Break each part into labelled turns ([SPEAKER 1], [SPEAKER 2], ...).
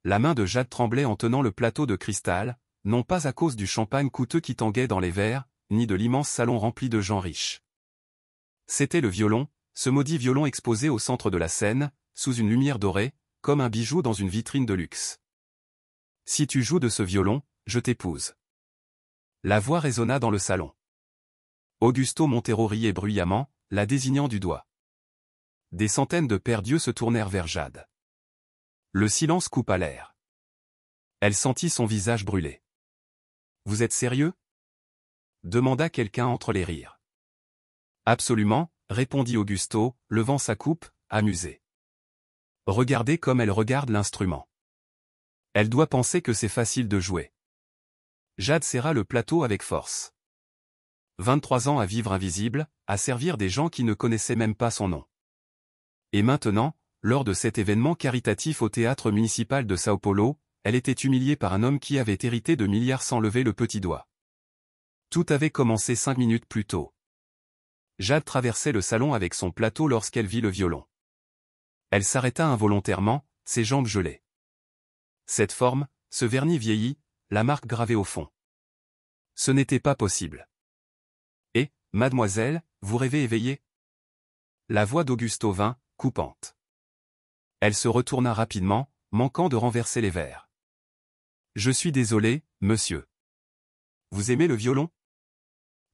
[SPEAKER 1] la main de Jade tremblait en tenant le plateau de cristal, non pas à cause du champagne coûteux qui tanguait dans les verres, ni de l'immense salon rempli de gens riches. C'était le violon, ce maudit violon exposé au centre de la scène, sous une lumière dorée, comme un bijou dans une vitrine de luxe. Si tu joues de ce violon, je t'épouse. La voix résonna dans le salon. Augusto Montero riait bruyamment, la désignant du doigt. Des centaines de paires d'yeux se tournèrent vers Jade. Le silence coupa l'air. Elle sentit son visage brûler. « Vous êtes sérieux ?» demanda quelqu'un entre les rires. « Absolument », répondit Augusto, levant sa coupe, amusé. « Regardez comme elle regarde l'instrument. Elle doit penser que c'est facile de jouer. » Jade serra le plateau avec force. 23 ans à vivre invisible, à servir des gens qui ne connaissaient même pas son nom. Et maintenant, lors de cet événement caritatif au théâtre municipal de Sao Paulo, elle était humiliée par un homme qui avait hérité de milliards sans lever le petit doigt. Tout avait commencé 5 minutes plus tôt. Jade traversait le salon avec son plateau lorsqu'elle vit le violon. Elle s'arrêta involontairement, ses jambes gelées. Cette forme, ce vernis vieilli, la marque gravée au fond. Ce n'était pas possible. « Et, mademoiselle, vous rêvez éveillée ?» La voix d'Augusto vint, coupante. Elle se retourna rapidement, manquant de renverser les verres. « Je suis désolé, monsieur. Vous aimez le violon ?»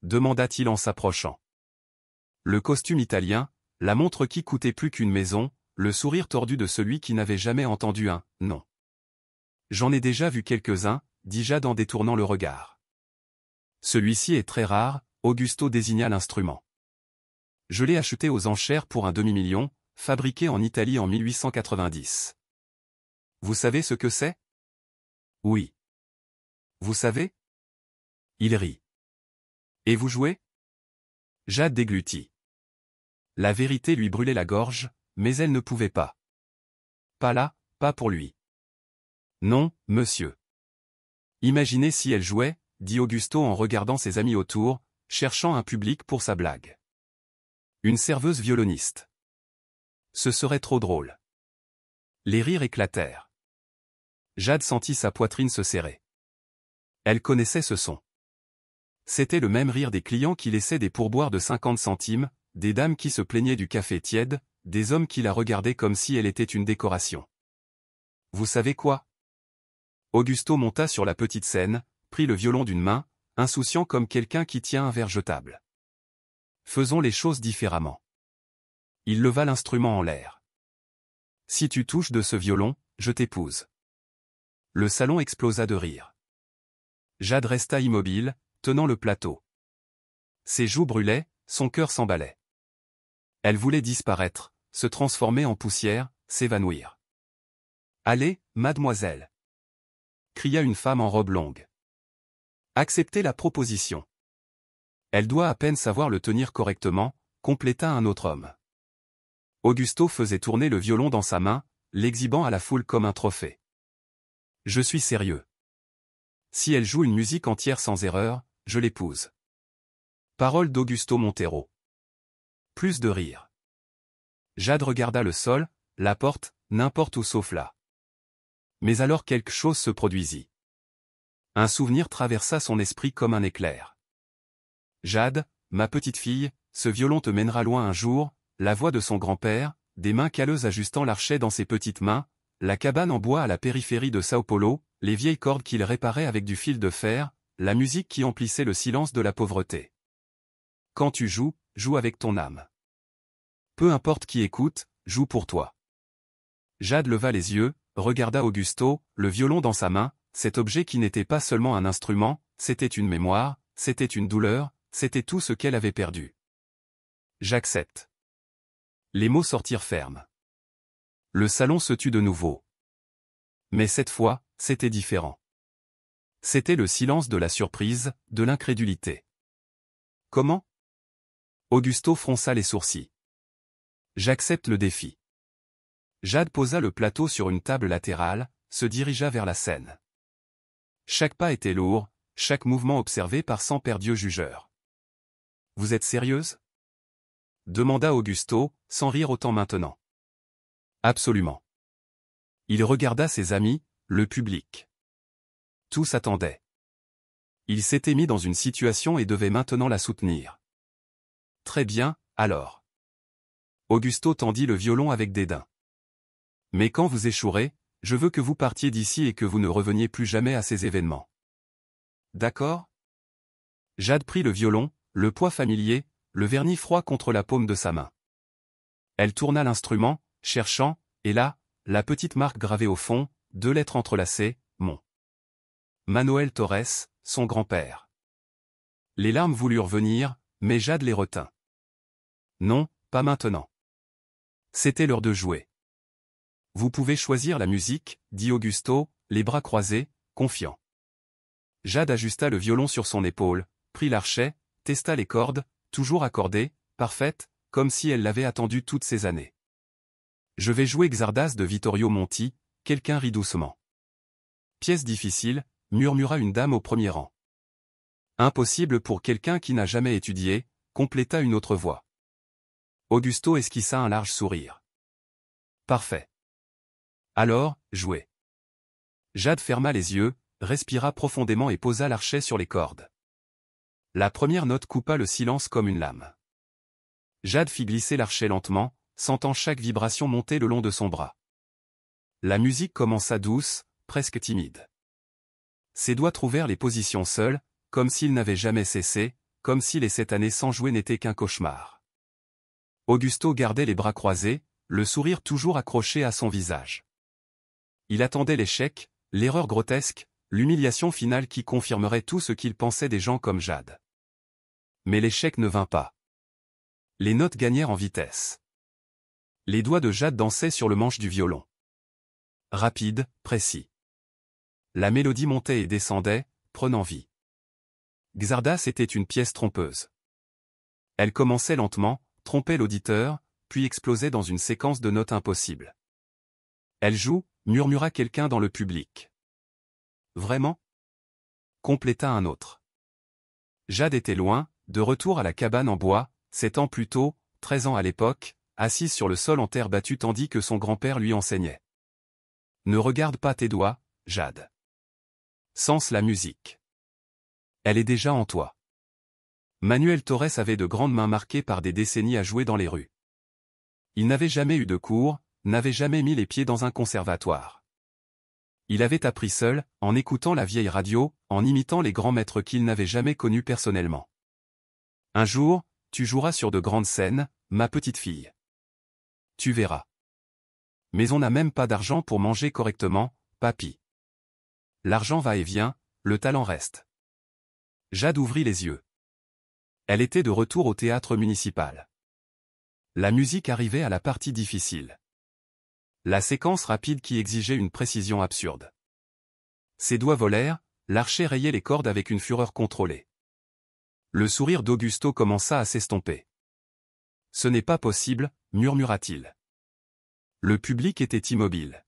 [SPEAKER 1] demanda-t-il en s'approchant. Le costume italien, la montre qui coûtait plus qu'une maison, le sourire tordu de celui qui n'avait jamais entendu un « non ». « J'en ai déjà vu quelques-uns », dit Jade en détournant le regard. « Celui-ci est très rare », Augusto désigna l'instrument. « Je l'ai acheté aux enchères pour un demi-million, fabriqué en Italie en 1890. » Vous savez ce que c'est ? Oui. Vous savez ? Il rit. Et vous jouez ? Jade déglutit. La vérité lui brûlait la gorge, mais elle ne pouvait pas. Pas là, pas pour lui. Non, monsieur. Imaginez si elle jouait, dit Augusto en regardant ses amis autour, cherchant un public pour sa blague. Une serveuse violoniste. Ce serait trop drôle. Les rires éclatèrent. Jade sentit sa poitrine se serrer. Elle connaissait ce son. C'était le même rire des clients qui laissaient des pourboires de 50 centimes, des dames qui se plaignaient du café tiède, des hommes qui la regardaient comme si elle était une décoration. Vous savez quoi ? Augusto monta sur la petite scène, prit le violon d'une main, insouciant comme quelqu'un qui tient un verre jetable. Faisons les choses différemment. Il leva l'instrument en l'air. Si tu touches de ce violon, je t'épouse. Le salon explosa de rire. Jade resta immobile, tenant le plateau. Ses joues brûlaient, son cœur s'emballait. Elle voulait disparaître, se transformer en poussière, s'évanouir. « Allez, mademoiselle !» cria une femme en robe longue. Acceptez la proposition. Elle doit à peine savoir le tenir correctement, compléta un autre homme. Augusto faisait tourner le violon dans sa main, l'exhibant à la foule comme un trophée. Je suis sérieux. Si elle joue une musique entière sans erreur, je l'épouse. Parole d'Augusto Montero. Plus de rire. Jade regarda le sol, la porte, n'importe où sauf là. Mais alors quelque chose se produisit. Un souvenir traversa son esprit comme un éclair. Jade, ma petite fille, ce violon te mènera loin un jour, la voix de son grand-père, des mains calleuses ajustant l'archet dans ses petites mains, la cabane en bois à la périphérie de Sao Paulo, les vieilles cordes qu'il réparait avec du fil de fer, la musique qui emplissait le silence de la pauvreté. Quand tu joues, joue avec ton âme. Peu importe qui écoute, joue pour toi. Jade leva les yeux, regarda Augusto, le violon dans sa main, cet objet qui n'était pas seulement un instrument, c'était une mémoire, c'était une douleur, c'était tout ce qu'elle avait perdu. J'accepte. Les mots sortirent fermes. Le salon se tut de nouveau. Mais cette fois, c'était différent. C'était le silence de la surprise, de l'incrédulité. Comment ? Augusto fronça les sourcils. J'accepte le défi. Jade posa le plateau sur une table latérale, se dirigea vers la scène. Chaque pas était lourd, chaque mouvement observé par 100 paires d'yeux jugeurs. Vous êtes sérieuse ? demanda Augusto, sans rire autant maintenant. Absolument. Il regarda ses amis, le public. Tous attendaient. Il s'était mis dans une situation et devait maintenant la soutenir. Très bien, alors. Augusto tendit le violon avec dédain. Mais quand vous échouerez, je veux que vous partiez d'ici et que vous ne reveniez plus jamais à ces événements. D'accord? Jade prit le violon, le poids familier, le vernis froid contre la paume de sa main. Elle tourna l'instrument, cherchant, et là, la petite marque gravée au fond, 2 lettres entrelacées, Mon. Manuel Torres, son grand-père. Les larmes voulurent venir, mais Jade les retint. Non, pas maintenant. C'était l'heure de jouer. Vous pouvez choisir la musique, dit Augusto, les bras croisés, confiant. Jade ajusta le violon sur son épaule, prit l'archet, testa les cordes, toujours accordées, parfaites, comme si elle l'avait attendu toutes ces années. Je vais jouer Xardas de Vittorio Monti, quelqu'un rit doucement. Pièce difficile, murmura une dame au premier rang. Impossible pour quelqu'un qui n'a jamais étudié, compléta une autre voix. Augusto esquissa un large sourire. Parfait. Alors, jouez. Jade ferma les yeux, respira profondément et posa l'archet sur les cordes. La première note coupa le silence comme une lame. Jade fit glisser l'archet lentement, sentant chaque vibration monter le long de son bras. La musique commença douce, presque timide. Ses doigts trouvèrent les positions seuls, comme s'ils n'avaient jamais cessé, comme si les 7 années sans jouer n'étaient qu'un cauchemar. Augusto gardait les bras croisés, le sourire toujours accroché à son visage. Il attendait l'échec, l'erreur grotesque, l'humiliation finale qui confirmerait tout ce qu'il pensait des gens comme Jade. Mais l'échec ne vint pas. Les notes gagnèrent en vitesse. Les doigts de Jade dansaient sur le manche du violon. Rapide, précis. La mélodie montait et descendait, prenant vie. Xardas était une pièce trompeuse. Elle commençait lentement, trompait l'auditeur, puis explosait dans une séquence de notes impossibles. Elle joue, murmura quelqu'un dans le public. Vraiment? Compléta un autre. Jade était loin, de retour à la cabane en bois, 7 ans plus tôt, 13 ans à l'époque, assise sur le sol en terre battue tandis que son grand-père lui enseignait. Ne regarde pas tes doigts, Jade. Sens la musique. Elle est déjà en toi. Manuel Torres avait de grandes mains marquées par des décennies à jouer dans les rues. Il n'avait jamais eu de cours, n'avait jamais mis les pieds dans un conservatoire. Il avait appris seul, en écoutant la vieille radio, en imitant les grands maîtres qu'il n'avait jamais connus personnellement. Un jour, tu joueras sur de grandes scènes, ma petite fille. Tu verras. Mais on n'a même pas d'argent pour manger correctement, papy. L'argent va et vient, le talent reste. Jade ouvrit les yeux. Elle était de retour au théâtre municipal. La musique arrivait à la partie difficile. La séquence rapide qui exigeait une précision absurde. Ses doigts volèrent, l'archet rayait les cordes avec une fureur contrôlée. Le sourire d'Augusto commença à s'estomper. Ce n'est pas possible, murmura-t-il. Le public était immobile.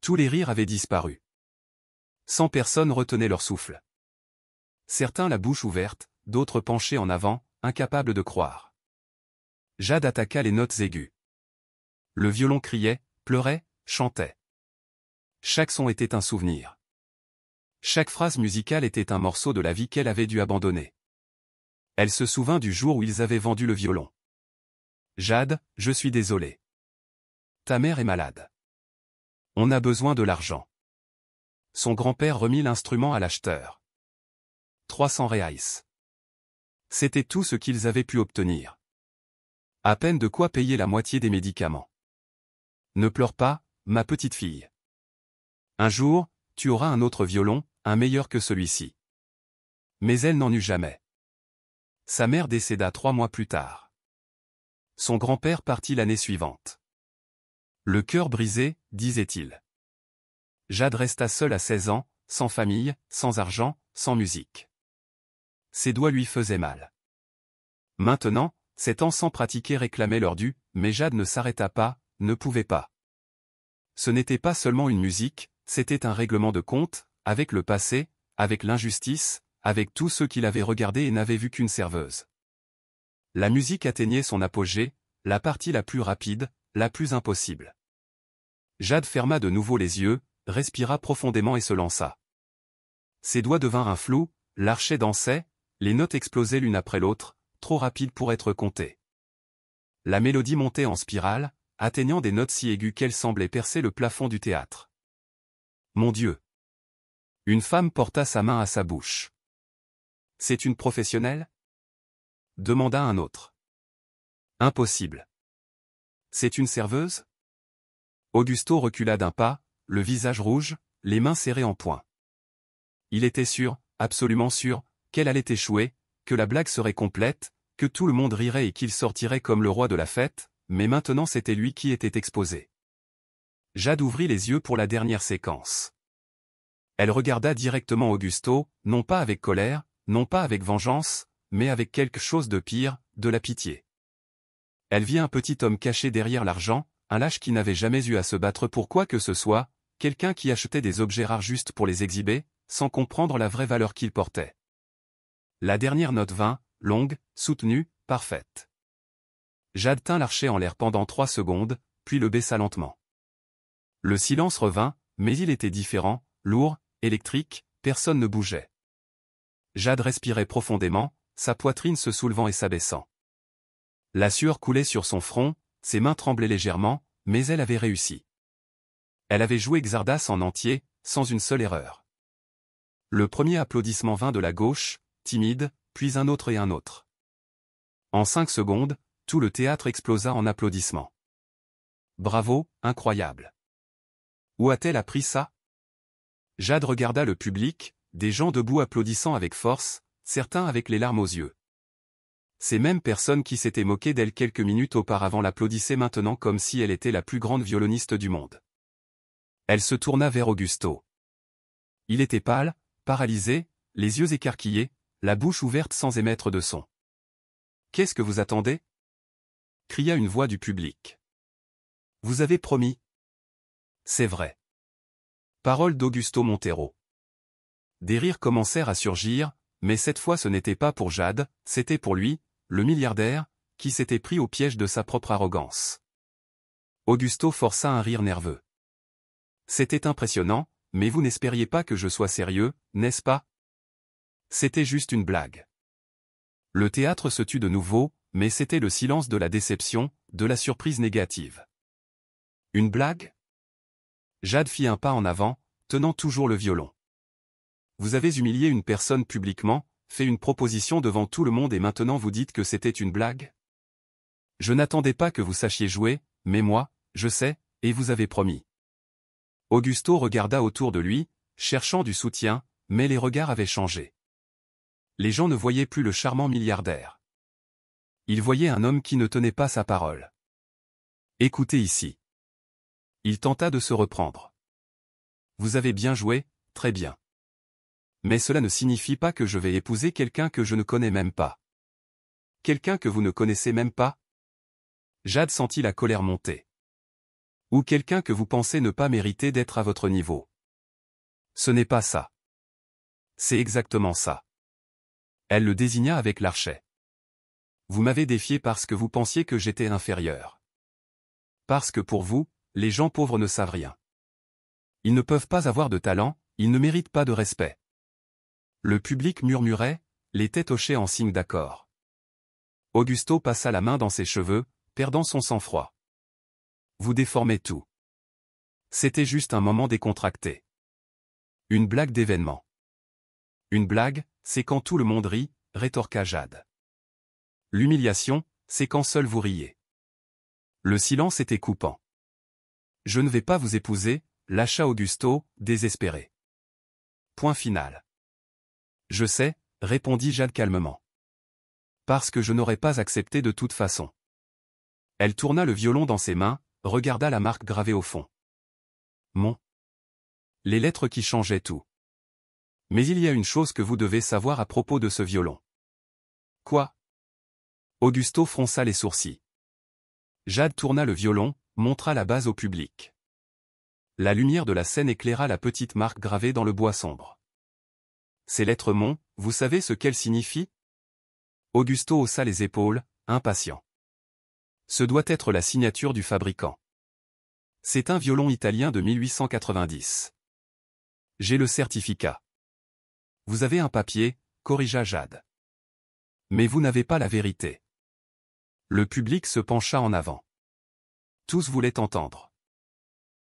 [SPEAKER 1] Tous les rires avaient disparu. 100 personnes retenaient leur souffle. Certains la bouche ouverte, d'autres penchés en avant, incapables de croire. Jade attaqua les notes aiguës. Le violon criait, pleurait, chantait. Chaque son était un souvenir. Chaque phrase musicale était un morceau de la vie qu'elle avait dû abandonner. Elle se souvint du jour où ils avaient vendu le violon. Jade, je suis désolé. Ta mère est malade. On a besoin de l'argent. Son grand-père remit l'instrument à l'acheteur. 300 reais. C'était tout ce qu'ils avaient pu obtenir. À peine de quoi payer la moitié des médicaments. Ne pleure pas, ma petite fille. Un jour, tu auras un autre violon, un meilleur que celui-ci. Mais elle n'en eut jamais. Sa mère décéda 3 mois plus tard. Son grand-père partit l'année suivante. Le cœur brisé, disait-il. Jade resta seule à 16 ans, sans famille, sans argent, sans musique. Ses doigts lui faisaient mal. Maintenant, 7 ans sans pratiquer réclamaient leur dû, mais Jade ne s'arrêta pas, ne pouvait pas. Ce n'était pas seulement une musique, c'était un règlement de compte, avec le passé, avec l'injustice, avec tous ceux qui l'avaient regardé et n'avaient vu qu'une serveuse. La musique atteignait son apogée, la partie la plus rapide, la plus impossible. Jade ferma de nouveau les yeux, respira profondément et se lança. Ses doigts devinrent un flou, l'archet dansait, les notes explosaient l'une après l'autre, trop rapides pour être comptées. La mélodie montait en spirale, atteignant des notes si aiguës qu'elles semblaient percer le plafond du théâtre. Mon Dieu! Une femme porta sa main à sa bouche. C'est une professionnelle? Demanda un autre. Impossible. C'est une serveuse? Augusto recula d'un pas, le visage rouge, les mains serrées en poing. Il était sûr, absolument sûr, qu'elle allait échouer, que la blague serait complète, que tout le monde rirait et qu'il sortirait comme le roi de la fête, mais maintenant c'était lui qui était exposé. Jade ouvrit les yeux pour la dernière séquence. Elle regarda directement Augusto, non pas avec colère, non pas avec vengeance, mais avec quelque chose de pire, de la pitié. Elle vit un petit homme caché derrière l'argent, un lâche qui n'avait jamais eu à se battre pour quoi que ce soit, quelqu'un qui achetait des objets rares juste pour les exhiber, sans comprendre la vraie valeur qu'ils portaient. La dernière note vint, longue, soutenue, parfaite. Jade tint l'archet en l'air pendant 3 secondes, puis le baissa lentement. Le silence revint, mais il était différent, lourd, électrique, personne ne bougeait. Jade respirait profondément, sa poitrine se soulevant et s'abaissant. La sueur coulait sur son front, ses mains tremblaient légèrement, mais elle avait réussi. Elle avait joué Xardas en entier, sans une seule erreur. Le premier applaudissement vint de la gauche, timide, puis un autre et un autre. En 5 secondes, tout le théâtre explosa en applaudissements. Bravo, incroyable. Où a-t-elle appris ça? Jade regarda le public, des gens debout applaudissant avec force, certains avec les larmes aux yeux. Ces mêmes personnes qui s'étaient moquées d'elle quelques minutes auparavant l'applaudissaient maintenant comme si elle était la plus grande violoniste du monde. Elle se tourna vers Augusto. Il était pâle, paralysé, les yeux écarquillés, la bouche ouverte sans émettre de son. « Qu'est-ce que vous attendez » cria une voix du public. « Vous avez promis. » « C'est vrai. » Parole d'Augusto Montero. Des rires commencèrent à surgir, mais cette fois ce n'était pas pour Jade, c'était pour lui, le milliardaire, qui s'était pris au piège de sa propre arrogance. Augusto força un rire nerveux. C'était impressionnant, mais vous n'espériez pas que je sois sérieux, n'est-ce pas? C'était juste une blague. Le théâtre se tut de nouveau, mais c'était le silence de la déception, de la surprise négative. Une blague? Jade fit un pas en avant, tenant toujours le violon. Vous avez humilié une personne publiquement, fait une proposition devant tout le monde et maintenant vous dites que c'était une blague? Je n'attendais pas que vous sachiez jouer, mais moi, je sais, et vous avez promis. Augusto regarda autour de lui, cherchant du soutien, mais les regards avaient changé. Les gens ne voyaient plus le charmant milliardaire. Ils voyaient un homme qui ne tenait pas sa parole. Écoutez ici. Il tenta de se reprendre. Vous avez bien joué, très bien. Mais cela ne signifie pas que je vais épouser quelqu'un que je ne connais même pas. Quelqu'un que vous ne connaissez même pas? Jade sentit la colère monter. Ou quelqu'un que vous pensez ne pas mériter d'être à votre niveau. Ce n'est pas ça. C'est exactement ça. Elle le désigna avec l'archet. Vous m'avez défié parce que vous pensiez que j'étais inférieur. Parce que pour vous, les gens pauvres ne savent rien. Ils ne peuvent pas avoir de talent, ils ne méritent pas de respect. Le public murmurait, les têtes hochaient en signe d'accord. Augusto passa la main dans ses cheveux, perdant son sang-froid. Vous déformez tout. C'était juste un moment décontracté. Une blague d'événement. Une blague, c'est quand tout le monde rit, rétorqua Jade. L'humiliation, c'est quand seul vous riez. Le silence était coupant. Je ne vais pas vous épouser, lâcha Augusto, désespéré. Point final. Je sais, répondit Jade calmement. Parce que je n'aurais pas accepté de toute façon. Elle tourna le violon dans ses mains, regarda la marque gravée au fond. Mon. Les lettres qui changeaient tout. Mais il y a une chose que vous devez savoir à propos de ce violon. Quoi? Augusto fronça les sourcils. Jade tourna le violon, montra la base au public. La lumière de la scène éclaira la petite marque gravée dans le bois sombre. Ces lettres Mon, vous savez ce qu'elles signifient? Augusto haussa les épaules, impatient. Ce doit être la signature du fabricant. C'est un violon italien de 1890. J'ai le certificat. Vous avez un papier, corrigea Jade. Mais vous n'avez pas la vérité. Le public se pencha en avant. Tous voulaient entendre.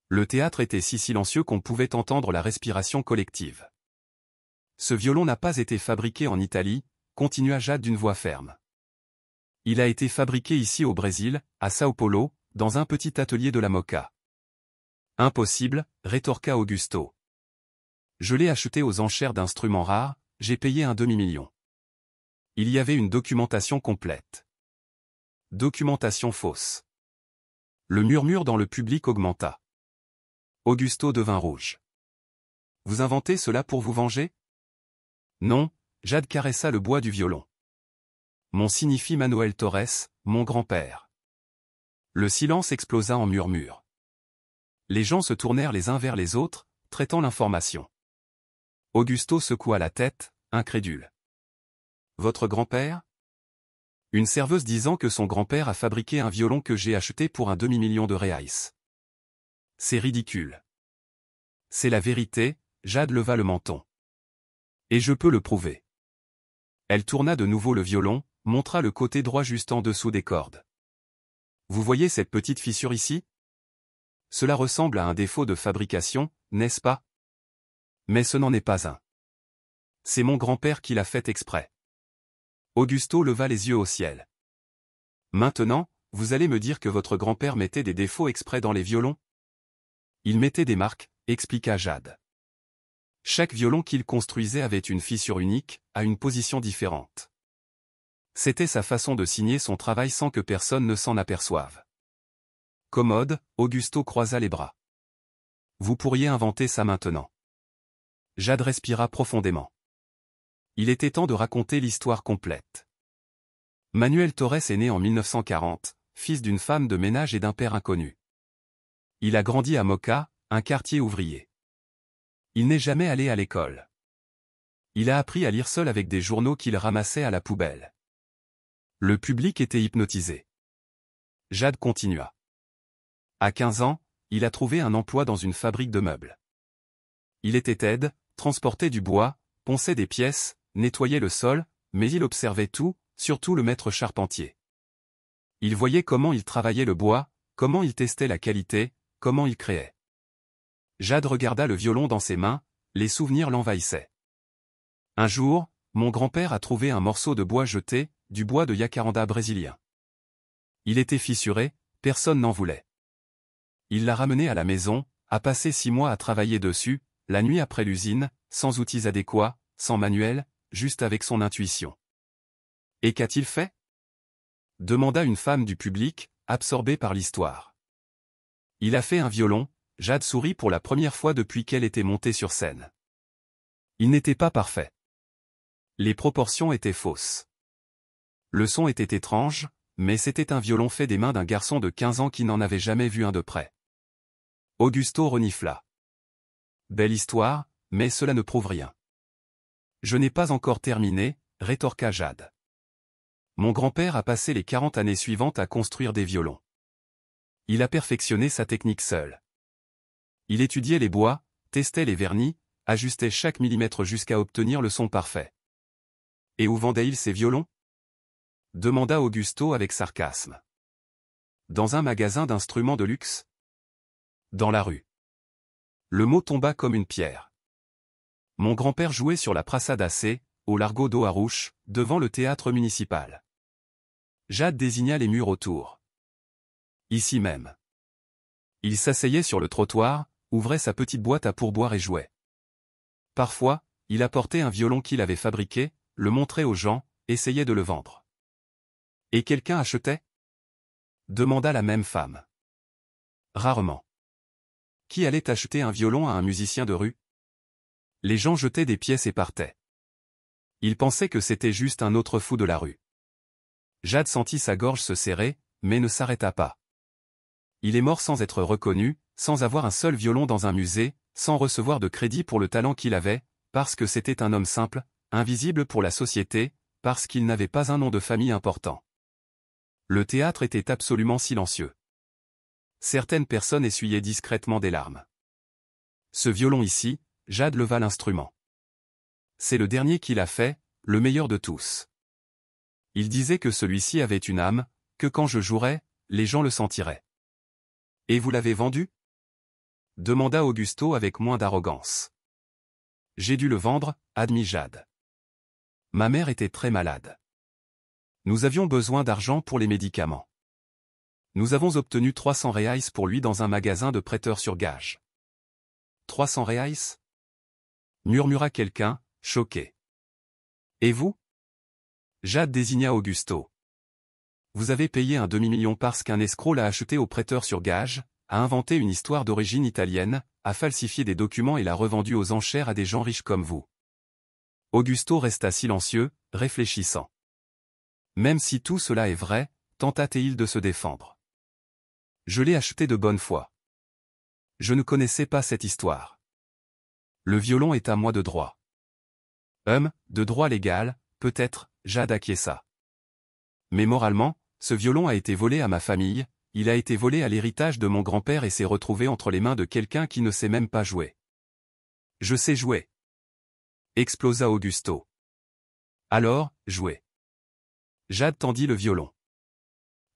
[SPEAKER 1] Le théâtre était si silencieux qu'on pouvait entendre la respiration collective. Ce violon n'a pas été fabriqué en Italie, continua Jade d'une voix ferme. Il a été fabriqué ici au Brésil, à Sao Paulo, dans un petit atelier de la Moca. Impossible, rétorqua Augusto. Je l'ai acheté aux enchères d'instruments rares, j'ai payé un demi-million. Il y avait une documentation complète. Documentation fausse. Le murmure dans le public augmenta. Augusto devint rouge. Vous inventez cela pour vous venger? Non, Jade caressa le bois du violon. Mon signifie Manuel Torres, mon grand-père. Le silence explosa en murmures. Les gens se tournèrent les uns vers les autres, traitant l'information. Augusto secoua la tête, incrédule. Votre grand-père? Une serveuse disant que son grand-père a fabriqué un violon que j'ai acheté pour un demi-million de reais. C'est ridicule. C'est la vérité, Jade leva le menton. Et je peux le prouver. Elle tourna de nouveau le violon, montra le côté droit juste en dessous des cordes. Vous voyez cette petite fissure ici? Cela ressemble à un défaut de fabrication, n'est-ce pas? Mais ce n'en est pas un. C'est mon grand-père qui l'a fait exprès. Augusto leva les yeux au ciel. Maintenant, vous allez me dire que votre grand-père mettait des défauts exprès dans les violons? Il mettait des marques, expliqua Jade. Chaque violon qu'il construisait avait une fissure unique, à une position différente. C'était sa façon de signer son travail sans que personne ne s'en aperçoive. Commode, Augusto croisa les bras. Vous pourriez inventer ça maintenant. Jade respira profondément. Il était temps de raconter l'histoire complète. Manuel Torres est né en 1940, fils d'une femme de ménage et d'un père inconnu. Il a grandi à Moca, un quartier ouvrier. Il n'est jamais allé à l'école. Il a appris à lire seul avec des journaux qu'il ramassait à la poubelle. Le public était hypnotisé. Jade continua. À 15 ans, il a trouvé un emploi dans une fabrique de meubles. Il était aide, transportait du bois, ponçait des pièces, nettoyait le sol, mais il observait tout, surtout le maître charpentier. Il voyait comment il travaillait le bois, comment il testait la qualité, comment il créait. Jade regarda le violon dans ses mains, les souvenirs l'envahissaient. Un jour, mon grand-père a trouvé un morceau de bois jeté, du bois de jacaranda brésilien. Il était fissuré, personne n'en voulait. Il l'a ramené à la maison, a passé 6 mois à travailler dessus, la nuit après l'usine, sans outils adéquats, sans manuel, juste avec son intuition. Et qu'a-t-il fait? Demanda une femme du public, absorbée par l'histoire. Il a fait un violon, Jade sourit pour la première fois depuis qu'elle était montée sur scène. Il n'était pas parfait. Les proportions étaient fausses. Le son était étrange, mais c'était un violon fait des mains d'un garçon de 15 ans qui n'en avait jamais vu un de près. Augusto renifla. Belle histoire, mais cela ne prouve rien. Je n'ai pas encore terminé, rétorqua Jade. Mon grand-père a passé les 40 années suivantes à construire des violons. Il a perfectionné sa technique seul. Il étudiait les bois, testait les vernis, ajustait chaque millimètre jusqu'à obtenir le son parfait. Et où vendait-il ses violons? Demanda Augusto avec sarcasme. Dans un magasin d'instruments de luxe? Dans la rue. Le mot tomba comme une pierre. Mon grand-père jouait sur la Praça da Sé, au Largo do Arruche, devant le théâtre municipal. Jade désigna les murs autour. Ici même. Il s'asseyait sur le trottoir, ouvrait sa petite boîte à pourboire et jouait. Parfois, il apportait un violon qu'il avait fabriqué, le montrait aux gens, essayait de le vendre. Et quelqu'un achetait? Demanda la même femme. Rarement. Qui allait acheter un violon à un musicien de rue? Les gens jetaient des pièces et partaient. Ils pensaient que c'était juste un autre fou de la rue. Jade sentit sa gorge se serrer, mais ne s'arrêta pas. Il est mort sans être reconnu, sans avoir un seul violon dans un musée, sans recevoir de crédit pour le talent qu'il avait, parce que c'était un homme simple, invisible pour la société, parce qu'il n'avait pas un nom de famille important. Le théâtre était absolument silencieux. Certaines personnes essuyaient discrètement des larmes. Ce violon ici, Jade leva l'instrument. C'est le dernier qu'il a fait, le meilleur de tous. Il disait que celui-ci avait une âme, que quand je jouerais, les gens le sentiraient. Et vous l'avez vendu? Demanda Augusto avec moins d'arrogance. J'ai dû le vendre, admit Jade. Ma mère était très malade. Nous avions besoin d'argent pour les médicaments. Nous avons obtenu 300 reais pour lui dans un magasin de prêteurs sur gage. 300 reais? Murmura quelqu'un, choqué. Et vous? Jade désigna Augusto. Vous avez payé un demi-million parce qu'un escroc l'a acheté au prêteur sur gage, a inventé une histoire d'origine italienne, a falsifié des documents et l'a revendu aux enchères à des gens riches comme vous. Augusto resta silencieux, réfléchissant. Même si tout cela est vrai, tenta-t-il de se défendre. Je l'ai acheté de bonne foi. Je ne connaissais pas cette histoire. Le violon est à moi de droit. De droit légal, peut-être, Jade acquiesça. Mais moralement, ce violon a été volé à ma famille, il a été volé à l'héritage de mon grand-père et s'est retrouvé entre les mains de quelqu'un qui ne sait même pas jouer. Je sais jouer. Explosa Augusto. Alors, jouez. Jade tendit le violon.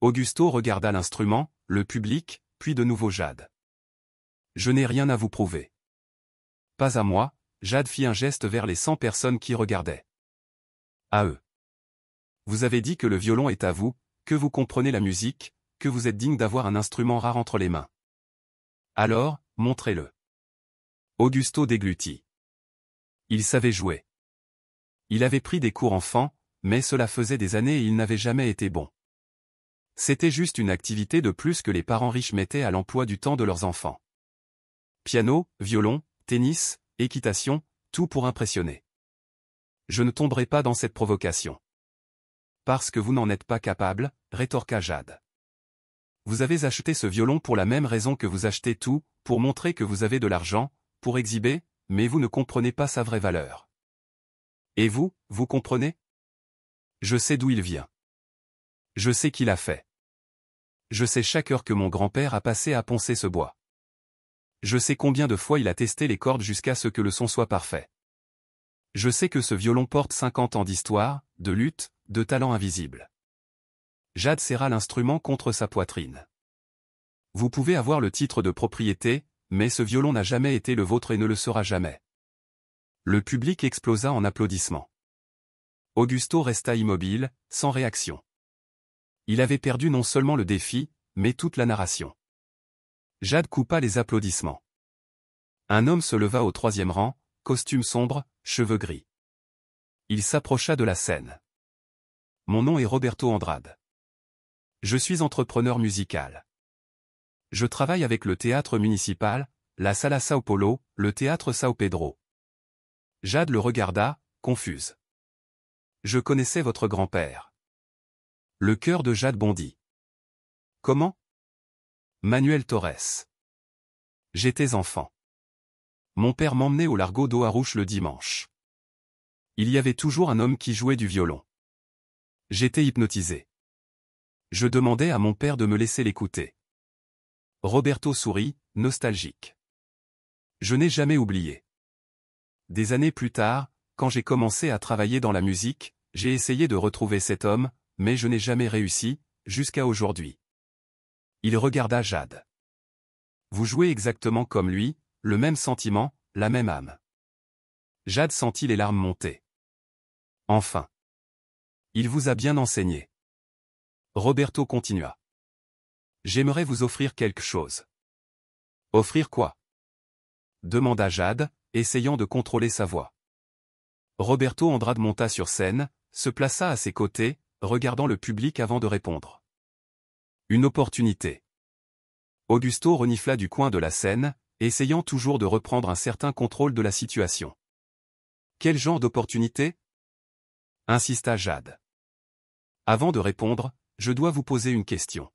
[SPEAKER 1] Augusto regarda l'instrument, le public, puis de nouveau Jade. Je n'ai rien à vous prouver. Pas à moi, Jade fit un geste vers les 100 personnes qui regardaient. À eux. Vous avez dit que le violon est à vous, que vous comprenez la musique, que vous êtes digne d'avoir un instrument rare entre les mains. Alors, montrez-le. Augusto déglutit. Il savait jouer. Il avait pris des cours enfant, mais cela faisait des années et il n'avait jamais été bon. C'était juste une activité de plus que les parents riches mettaient à l'emploi du temps de leurs enfants. Piano, violon, tennis, équitation, tout pour impressionner. Je ne tomberai pas dans cette provocation. Parce que vous n'en êtes pas capable, rétorqua Jade. Vous avez acheté ce violon pour la même raison que vous achetez tout, pour montrer que vous avez de l'argent, pour exhiber, mais vous ne comprenez pas sa vraie valeur. Et vous, vous comprenez? Je sais d'où il vient. Je sais qui l'a fait. Je sais chaque heure que mon grand-père a passé à poncer ce bois. Je sais combien de fois il a testé les cordes jusqu'à ce que le son soit parfait. Je sais que ce violon porte 50 ans d'histoire, de lutte, de talent invisible. Jade serra l'instrument contre sa poitrine. Vous pouvez avoir le titre de propriété, mais ce violon n'a jamais été le vôtre et ne le sera jamais. Le public explosa en applaudissements. Augusto resta immobile, sans réaction. Il avait perdu non seulement le défi, mais toute la narration. Jade coupa les applaudissements. Un homme se leva au 3e rang, costume sombre, cheveux gris. Il s'approcha de la scène. Mon nom est Roberto Andrade. Je suis entrepreneur musical. Je travaille avec le théâtre municipal, la Sala Sao Paulo, le théâtre Sao Pedro. Jade le regarda, confuse. Je connaissais votre grand-père. Le cœur de Jade bondit. Comment? Manuel Torres. J'étais enfant. Mon père m'emmenait au largo d'Oarouche le dimanche. Il y avait toujours un homme qui jouait du violon. J'étais hypnotisé. Je demandais à mon père de me laisser l'écouter. Roberto sourit, nostalgique. Je n'ai jamais oublié. Des années plus tard, quand j'ai commencé à travailler dans la musique, j'ai essayé de retrouver cet homme, mais je n'ai jamais réussi, jusqu'à aujourd'hui. Il regarda Jade. Vous jouez exactement comme lui, le même sentiment, la même âme. Jade sentit les larmes monter. Enfin. Il vous a bien enseigné. Roberto continua. J'aimerais vous offrir quelque chose. Offrir quoi? Demanda Jade, essayant de contrôler sa voix. Roberto Andrade monta sur scène, se plaça à ses côtés, regardant le public avant de répondre. Une opportunité. Augusto renifla du coin de la scène, essayant toujours de reprendre un certain contrôle de la situation. Quel genre d'opportunité? Insista Jade. Avant de répondre, je dois vous poser une question.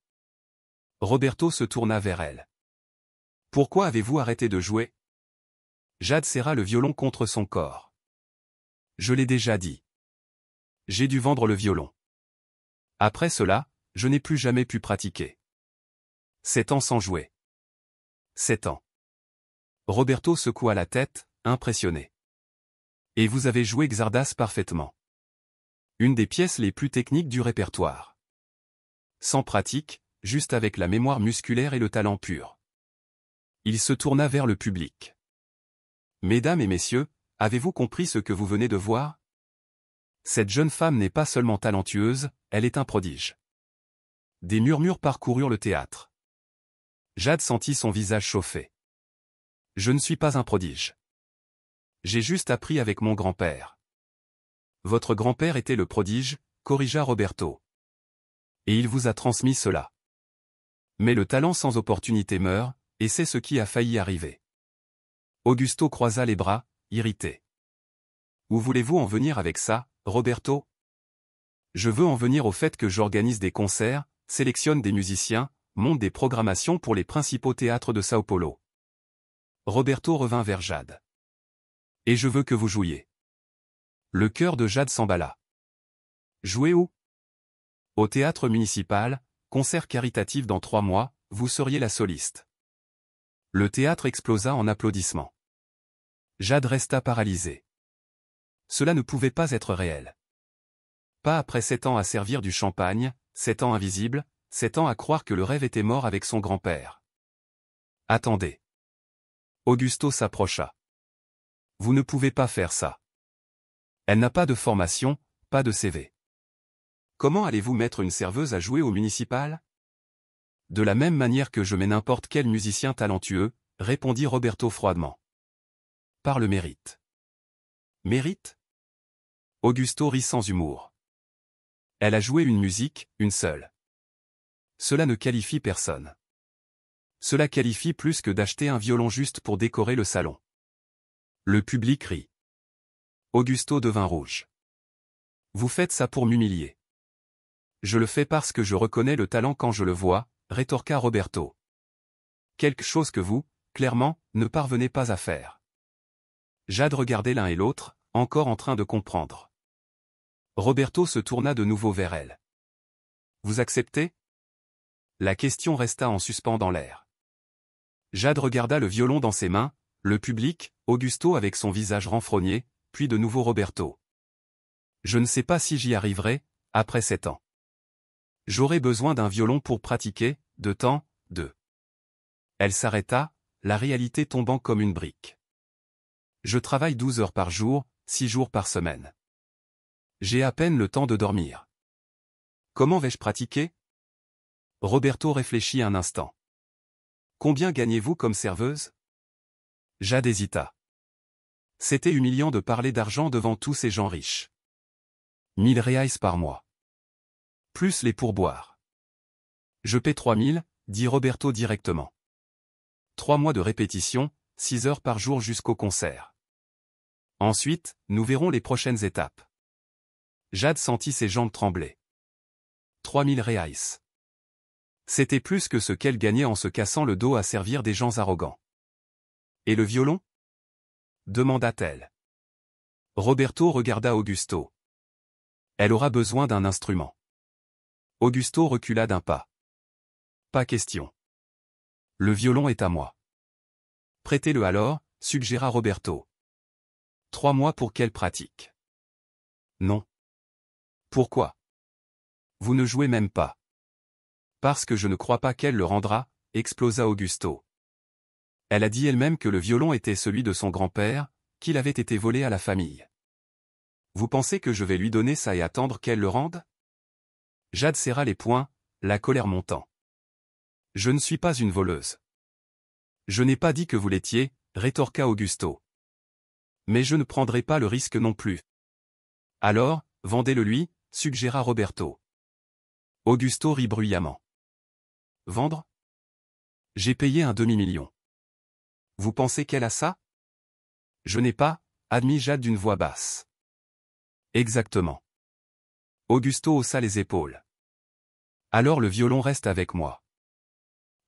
[SPEAKER 1] Roberto se tourna vers elle. Pourquoi avez-vous arrêté de jouer? Jade serra le violon contre son corps. Je l'ai déjà dit. J'ai dû vendre le violon. Après cela, je n'ai plus jamais pu pratiquer. 7 ans sans jouer. 7 ans. Roberto secoua la tête, impressionné. Et vous avez joué Xardas parfaitement. Une des pièces les plus techniques du répertoire. Sans pratique, juste avec la mémoire musculaire et le talent pur. Il se tourna vers le public. Mesdames et messieurs, avez-vous compris ce que vous venez de voir? Cette jeune femme n'est pas seulement talentueuse, elle est un prodige. Des murmures parcoururent le théâtre. Jade sentit son visage chauffer. Je ne suis pas un prodige. J'ai juste appris avec mon grand-père. Votre grand-père était le prodige, corrigea Roberto. Et il vous a transmis cela. Mais le talent sans opportunité meurt, et c'est ce qui a failli arriver. Augusto croisa les bras, irrité. Où voulez-vous en venir avec ça, Roberto? Je veux en venir au fait que j'organise des concerts, sélectionne des musiciens, monte des programmations pour les principaux théâtres de Sao Paulo. Roberto revint vers Jade. Et je veux que vous jouiez. Le cœur de Jade s'emballa. Jouer où? Au théâtre municipal, concert caritatif dans 3 mois, vous seriez la soliste. Le théâtre explosa en applaudissements. Jade resta paralysée. Cela ne pouvait pas être réel. Pas après 7 ans à servir du champagne, 7 ans invisibles, 7 ans à croire que le rêve était mort avec son grand-père. Attendez. Augusto s'approcha. Vous ne pouvez pas faire ça. Elle n'a pas de formation, pas de CV. Comment allez-vous mettre une serveuse à jouer au municipal? De la même manière que je mets n'importe quel musicien talentueux, répondit Roberto froidement. Par le mérite. Mérite? Augusto rit sans humour. Elle a joué une musique, une seule. Cela ne qualifie personne. Cela qualifie plus que d'acheter un violon juste pour décorer le salon. Le public rit. Augusto devint rouge. Vous faites ça pour m'humilier. Je le fais parce que je reconnais le talent quand je le vois, rétorqua Roberto. Quelque chose que vous, clairement, ne parvenez pas à faire. Jade regardait l'un et l'autre, encore en train de comprendre. Roberto se tourna de nouveau vers elle. Vous acceptez? La question resta en suspens dans l'air. Jade regarda le violon dans ses mains, le public, Augusto avec son visage renfrogné, puis de nouveau Roberto. Je ne sais pas si j'y arriverai, après 7 ans. J'aurai besoin d'un violon pour pratiquer, de temps, de... Elle s'arrêta, la réalité tombant comme une brique. Je travaille 12 heures par jour, 6 jours par semaine. J'ai à peine le temps de dormir. Comment vais-je pratiquer? Roberto réfléchit un instant. Combien gagnez-vous comme serveuse? Jade hésita. C'était humiliant de parler d'argent devant tous ces gens riches. 1000 reais par mois. Plus les pourboires. Je paie 3000, dit Roberto directement. 3 mois de répétition, 6 heures par jour jusqu'au concert. Ensuite, nous verrons les prochaines étapes. Jade sentit ses jambes trembler. 3000 reais. C'était plus que ce qu'elle gagnait en se cassant le dos à servir des gens arrogants. Et le violon? Demanda-t-elle. Roberto regarda Augusto. Elle aura besoin d'un instrument. Augusto recula d'un pas. Pas question. Le violon est à moi. Prêtez-le alors, suggéra Roberto. 3 mois pour qu'elle pratique. Non. Pourquoi? Vous ne jouez même pas. Parce que je ne crois pas qu'elle le rendra, explosa Augusto. Elle a dit elle-même que le violon était celui de son grand-père, qu'il avait été volé à la famille. Vous pensez que je vais lui donner ça et attendre qu'elle le rende? Jade serra les poings, la colère montant. Je ne suis pas une voleuse. Je n'ai pas dit que vous l'étiez, rétorqua Augusto. Mais je ne prendrai pas le risque non plus. Alors, vendez-le lui, suggéra Roberto. Augusto rit bruyamment. Vendre? J'ai payé un demi-million. Vous pensez qu'elle a ça? Je n'ai pas, admit Jade d'une voix basse. Exactement. Augusto haussa les épaules. Alors le violon reste avec moi.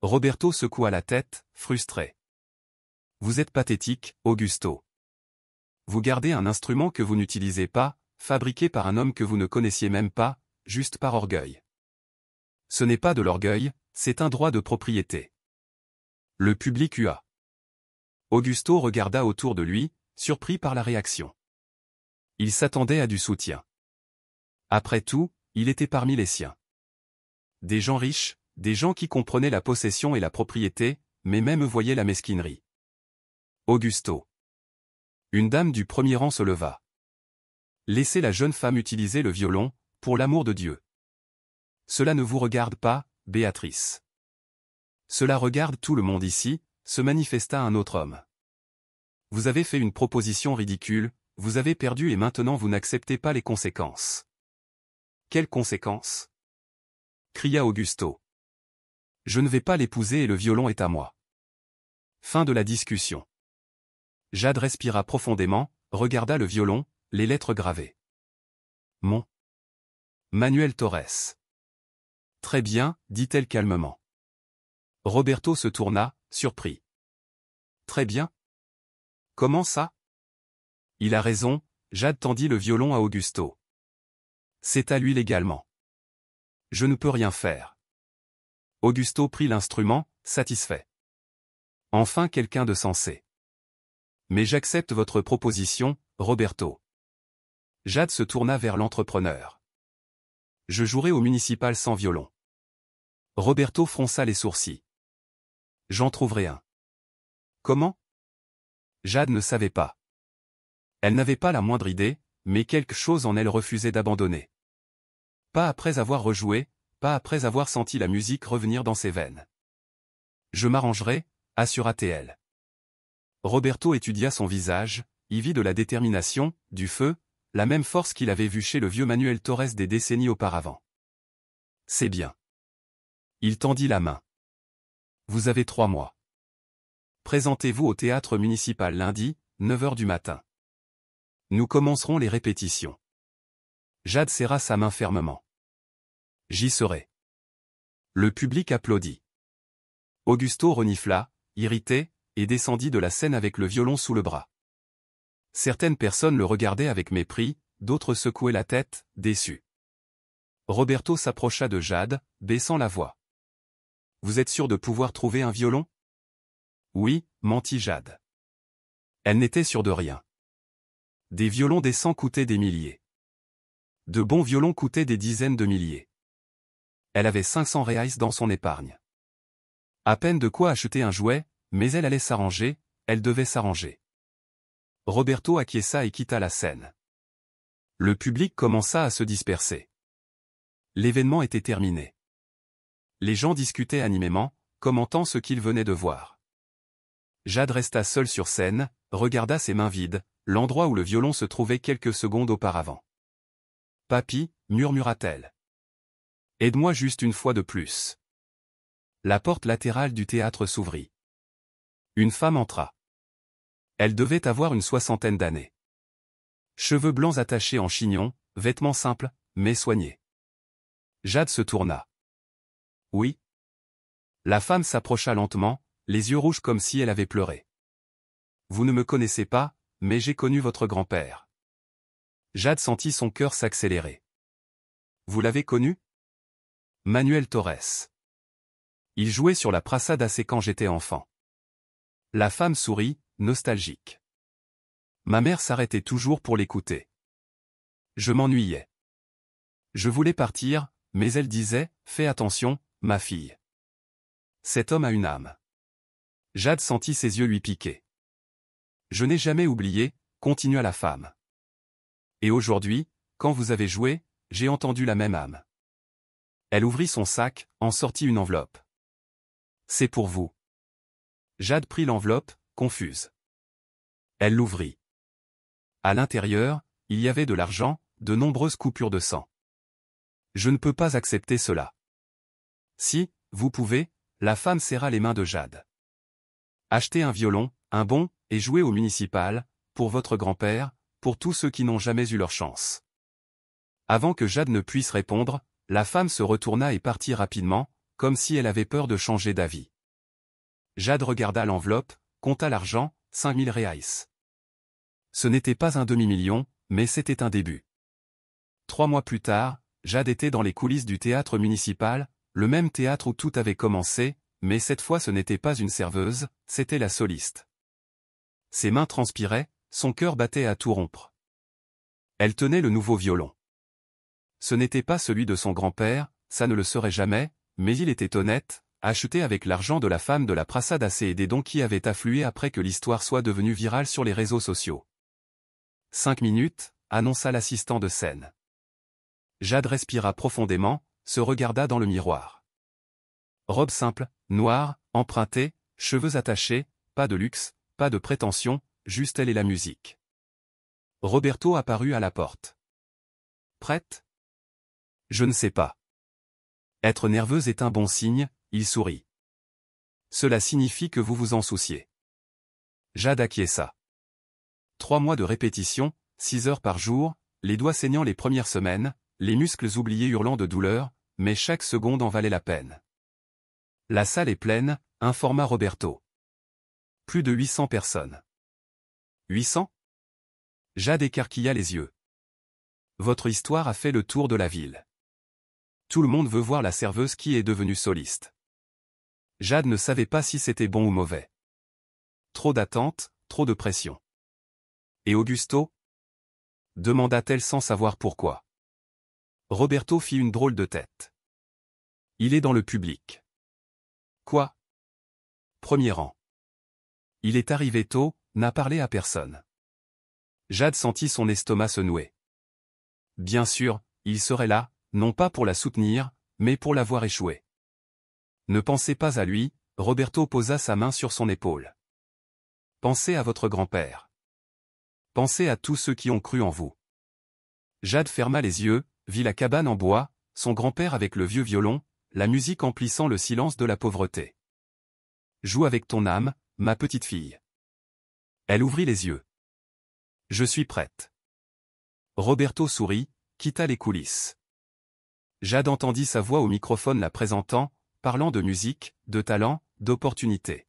[SPEAKER 1] Roberto secoua la tête, frustré. Vous êtes pathétique, Augusto. Vous gardez un instrument que vous n'utilisez pas, fabriqué par un homme que vous ne connaissiez même pas, juste par orgueil. Ce n'est pas de l'orgueil, c'est un droit de propriété. Le public hua. Augusto regarda autour de lui, surpris par la réaction. Il s'attendait à du soutien. Après tout, il était parmi les siens. Des gens riches, des gens qui comprenaient la possession et la propriété, mais même voyaient la mesquinerie. Augusto. Une dame du premier rang se leva. Laissez la jeune femme utiliser le violon, pour l'amour de Dieu. Cela ne vous regarde pas, Béatrice. Cela regarde tout le monde ici, se manifesta un autre homme. Vous avez fait une proposition ridicule, vous avez perdu et maintenant vous n'acceptez pas les conséquences. Quelles conséquences? Cria Augusto. Je ne vais pas l'épouser et le violon est à moi. Fin de la discussion. Jade respira profondément, regarda le violon, les lettres gravées. Mon Manuel Torres. Très bien, dit-elle calmement. Roberto se tourna, surpris. Très bien. Comment ça? Il a raison, Jade tendit le violon à Augusto. C'est à lui légalement. Je ne peux rien faire. Augusto prit l'instrument, satisfait. Enfin quelqu'un de sensé. Mais j'accepte votre proposition, Roberto. Jade se tourna vers l'entrepreneur. Je jouerai au municipal sans violon. Roberto fronça les sourcils. J'en trouverai un. Comment? Jade ne savait pas. Elle n'avait pas la moindre idée, mais quelque chose en elle refusait d'abandonner. Pas après avoir rejoué, pas après avoir senti la musique revenir dans ses veines. Je m'arrangerai, assura-t-elle. Roberto étudia son visage, y vit de la détermination, du feu, la même force qu'il avait vue chez le vieux Manuel Torres des décennies auparavant. C'est bien. Il tendit la main. Vous avez 3 mois. Présentez-vous au théâtre municipal lundi, 9 h du matin. Nous commencerons les répétitions. Jade serra sa main fermement. J'y serai. Le public applaudit. Augusto renifla, irrité, et descendit de la scène avec le violon sous le bras. Certaines personnes le regardaient avec mépris, d'autres secouaient la tête, déçus. Roberto s'approcha de Jade, baissant la voix. Vous êtes sûr de pouvoir trouver un violon? Oui, mentit Jade. Elle n'était sûre de rien. Des violons décents coûtaient des milliers. De bons violons coûtaient des dizaines de milliers. Elle avait 500 reais dans son épargne. À peine de quoi acheter un jouet, mais elle allait s'arranger, elle devait s'arranger. Roberto acquiesça et quitta la scène. Le public commença à se disperser. L'événement était terminé. Les gens discutaient animément, commentant ce qu'ils venaient de voir. Jade resta seule sur scène, regarda ses mains vides, l'endroit où le violon se trouvait quelques secondes auparavant. « Papy » murmura-t-elle. « Aide-moi juste une fois de plus. » La porte latérale du théâtre s'ouvrit. Une femme entra. Elle devait avoir une 60aine d'années. Cheveux blancs attachés en chignon, vêtements simples, mais soignés. Jade se tourna. Oui. La femme s'approcha lentement, les yeux rouges comme si elle avait pleuré. Vous ne me connaissez pas, mais j'ai connu votre grand-père. Jade sentit son cœur s'accélérer. Vous l'avez connu? Manuel Torres. Il jouait sur la Praça da Sé quand j'étais enfant. La femme sourit, nostalgique. Ma mère s'arrêtait toujours pour l'écouter. Je m'ennuyais. Je voulais partir, mais elle disait, fais attention, ma fille. Cet homme a une âme. Jade sentit ses yeux lui piquer. Je n'ai jamais oublié, continua la femme. Et aujourd'hui, quand vous avez joué, j'ai entendu la même âme. Elle ouvrit son sac, en sortit une enveloppe. C'est pour vous. Jade prit l'enveloppe, confuse. Elle l'ouvrit. À l'intérieur, il y avait de l'argent, de nombreuses coupures de sang. Je ne peux pas accepter cela. Si, vous pouvez, la femme serra les mains de Jade. Achetez un violon, un bon, et jouez au municipal, pour votre grand-père, pour tous ceux qui n'ont jamais eu leur chance. Avant que Jade ne puisse répondre, la femme se retourna et partit rapidement, comme si elle avait peur de changer d'avis. Jade regarda l'enveloppe, compta l'argent, 5000 reais. Ce n'était pas un demi-million, mais c'était un début. 3 mois plus tard, Jade était dans les coulisses du théâtre municipal, le même théâtre où tout avait commencé, mais cette fois ce n'était pas une serveuse, c'était la soliste. Ses mains transpiraient, son cœur battait à tout rompre. Elle tenait le nouveau violon. Ce n'était pas celui de son grand-père, ça ne le serait jamais, mais il était honnête, acheté avec l'argent de la femme de la Prasad et des dons qui avaient afflué après que l'histoire soit devenue virale sur les réseaux sociaux. 5 minutes, annonça l'assistant de scène. Jade respira profondément, se regarda dans le miroir. Robe simple, noire, empruntée, cheveux attachés, pas de luxe, pas de prétention, juste elle et la musique. Roberto apparut à la porte. Prête? Je ne sais pas. Être nerveuse est un bon signe, il sourit. Cela signifie que vous vous en souciez. Jade acquiesça. 3 mois de répétition, 6 heures par jour, les doigts saignant les premières semaines, les muscles oubliés hurlant de douleur, mais chaque seconde en valait la peine. La salle est pleine, informa Roberto. Plus de 800 personnes. 800? Jade écarquilla les yeux. Votre histoire a fait le tour de la ville. Tout le monde veut voir la serveuse qui est devenue soliste. Jade ne savait pas si c'était bon ou mauvais. Trop d'attente, trop de pression. Et Augusto? Demanda-t-elle sans savoir pourquoi. Roberto fit une drôle de tête. Il est dans le public. Quoi? Premier rang. Il est arrivé tôt, n'a parlé à personne. Jade sentit son estomac se nouer. Bien sûr, il serait là, non pas pour la soutenir, mais pour la voir échouer. Ne pensez pas à lui, Roberto posa sa main sur son épaule. Pensez à votre grand-père. Pensez à tous ceux qui ont cru en vous. Jade ferma les yeux, vit la cabane en bois, son grand-père avec le vieux violon, la musique emplissant le silence de la pauvreté. Joue avec ton âme, ma petite fille. Elle ouvrit les yeux. Je suis prête. Roberto sourit, quitta les coulisses. Jade entendit sa voix au microphone la présentant, parlant de musique, de talent, d'opportunité.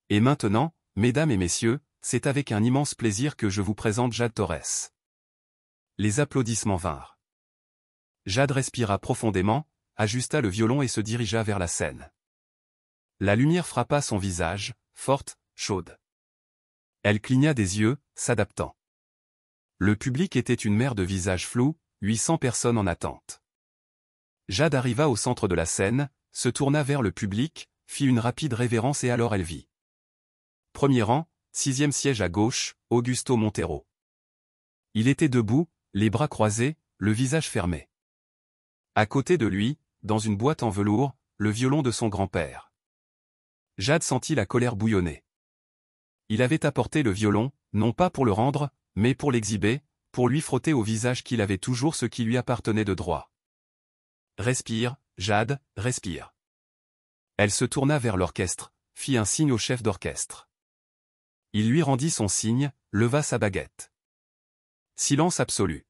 [SPEAKER 1] Et maintenant, mesdames et messieurs, c'est avec un immense plaisir que je vous présente Jade Torres. Les applaudissements vinrent. Jade respira profondément, ajusta le violon et se dirigea vers la scène. La lumière frappa son visage, forte, chaude. Elle cligna des yeux, s'adaptant. Le public était une mer de visages flous, 800 personnes en attente. Jade arriva au centre de la scène, se tourna vers le public, fit une rapide révérence et alors elle vit. Premier rang, 6e siège à gauche, Augusto Montero. Il était debout, les bras croisés, le visage fermé. À côté de lui, dans une boîte en velours, le violon de son grand-père. Jade sentit la colère bouillonner. Il avait apporté le violon, non pas pour le rendre, mais pour l'exhiber, pour lui frotter au visage qu'il avait toujours ce qui lui appartenait de droit. Respire, Jade, respire. Elle se tourna vers l'orchestre, fit un signe au chef d'orchestre. Il lui rendit son signe, leva sa baguette. Silence absolu.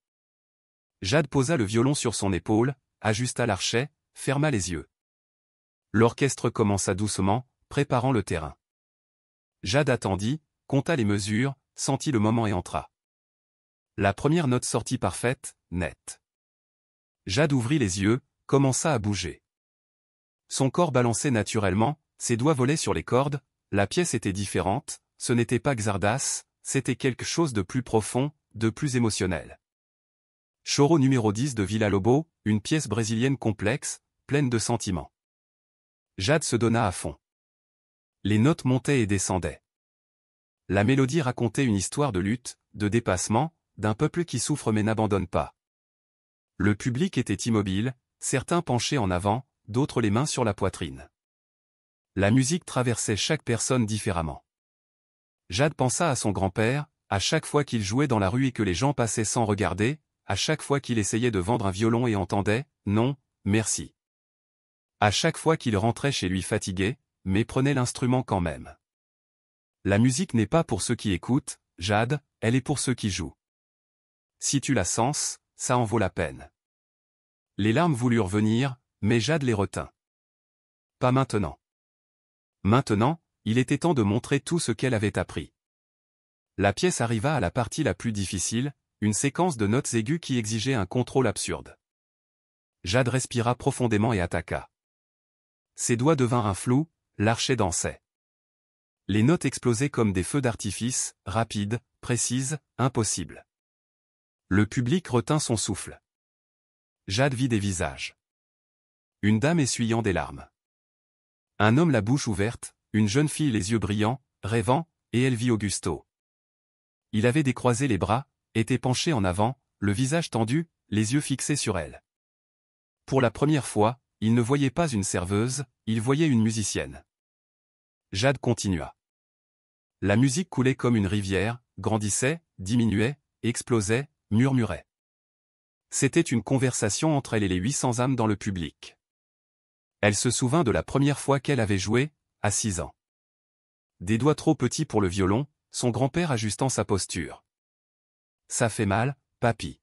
[SPEAKER 1] Jade posa le violon sur son épaule, ajusta l'archet, ferma les yeux. L'orchestre commença doucement, préparant le terrain. Jade attendit, compta les mesures, sentit le moment et entra. La première note sortit parfaite, nette. Jade ouvrit les yeux, commença à bouger. Son corps balançait naturellement, ses doigts volaient sur les cordes, la pièce était différente, ce n'était pas Xardas, c'était quelque chose de plus profond, de plus émotionnel. Choro numéro 10 de Villa-Lobos, une pièce brésilienne complexe, pleine de sentiments. Jade se donna à fond. Les notes montaient et descendaient. La mélodie racontait une histoire de lutte, de dépassement, d'un peuple qui souffre mais n'abandonne pas. Le public était immobile, certains penchés en avant, d'autres les mains sur la poitrine. La musique traversait chaque personne différemment. Jade pensa à son grand-père, à chaque fois qu'il jouait dans la rue et que les gens passaient sans regarder, à chaque fois qu'il essayait de vendre un violon et entendait « non, merci ». À chaque fois qu'il rentrait chez lui fatigué, mais prenait l'instrument quand même. La musique n'est pas pour ceux qui écoutent, Jade, elle est pour ceux qui jouent. Si tu la sens, ça en vaut la peine. Les larmes voulurent venir, mais Jade les retint. Pas maintenant. Maintenant, il était temps de montrer tout ce qu'elle avait appris. La pièce arriva à la partie la plus difficile, une séquence de notes aiguës qui exigeait un contrôle absurde. Jade respira profondément et attaqua. Ses doigts devinrent un flou, l'archet dansait. Les notes explosaient comme des feux d'artifice, rapides, précises, impossibles. Le public retint son souffle. Jade vit des visages. Une dame essuyant des larmes. Un homme la bouche ouverte, une jeune fille les yeux brillants, rêvant, et elle vit Augusto. Il avait décroisé les bras, était penché en avant, le visage tendu, les yeux fixés sur elle. Pour la première fois, il ne voyait pas une serveuse, il voyait une musicienne. Jade continua. La musique coulait comme une rivière, grandissait, diminuait, explosait, murmurait. C'était une conversation entre elle et les 800 âmes dans le public. Elle se souvint de la première fois qu'elle avait joué, à 6 ans. Des doigts trop petits pour le violon, son grand-père ajustant sa posture. Ça fait mal, papy.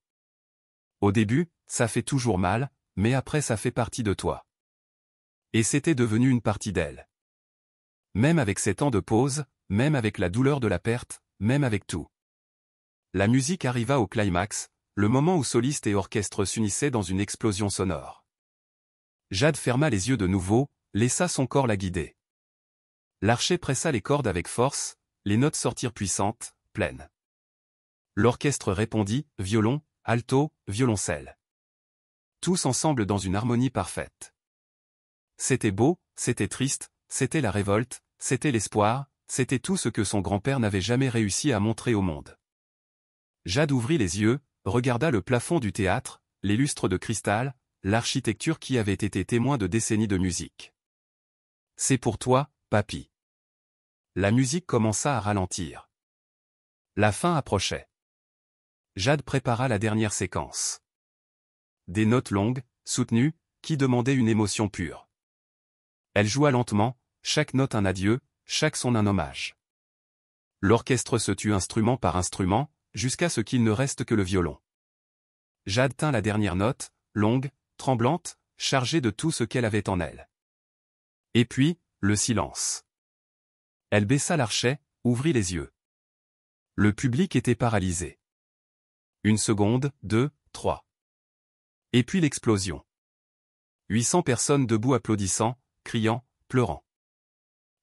[SPEAKER 1] Au début, ça fait toujours mal, mais après ça fait partie de toi. Et c'était devenu une partie d'elle. Même avec ces temps de pause, même avec la douleur de la perte, même avec tout. La musique arriva au climax, le moment où soliste et orchestre s'unissaient dans une explosion sonore. Jade ferma les yeux de nouveau, laissa son corps la guider. L'archet pressa les cordes avec force, les notes sortirent puissantes, pleines. L'orchestre répondit, violon, alto, violoncelle. Tous ensemble dans une harmonie parfaite. C'était beau, c'était triste, c'était la révolte, c'était l'espoir, c'était tout ce que son grand-père n'avait jamais réussi à montrer au monde. Jade ouvrit les yeux, regarda le plafond du théâtre, les lustres de cristal, l'architecture qui avait été témoin de décennies de musique. C'est pour toi, papy. La musique commença à ralentir. La fin approchait. Jade prépara la dernière séquence. Des notes longues, soutenues, qui demandaient une émotion pure. Elle joua lentement, chaque note un adieu, chaque son un hommage. L'orchestre se tut instrument par instrument, jusqu'à ce qu'il ne reste que le violon. Jade tint la dernière note, longue, tremblante, chargée de tout ce qu'elle avait en elle. Et puis, le silence. Elle baissa l'archet, ouvrit les yeux. Le public était paralysé. 1 seconde, 2, 3. Et puis l'explosion. 800 personnes debout applaudissant, criant, pleurant.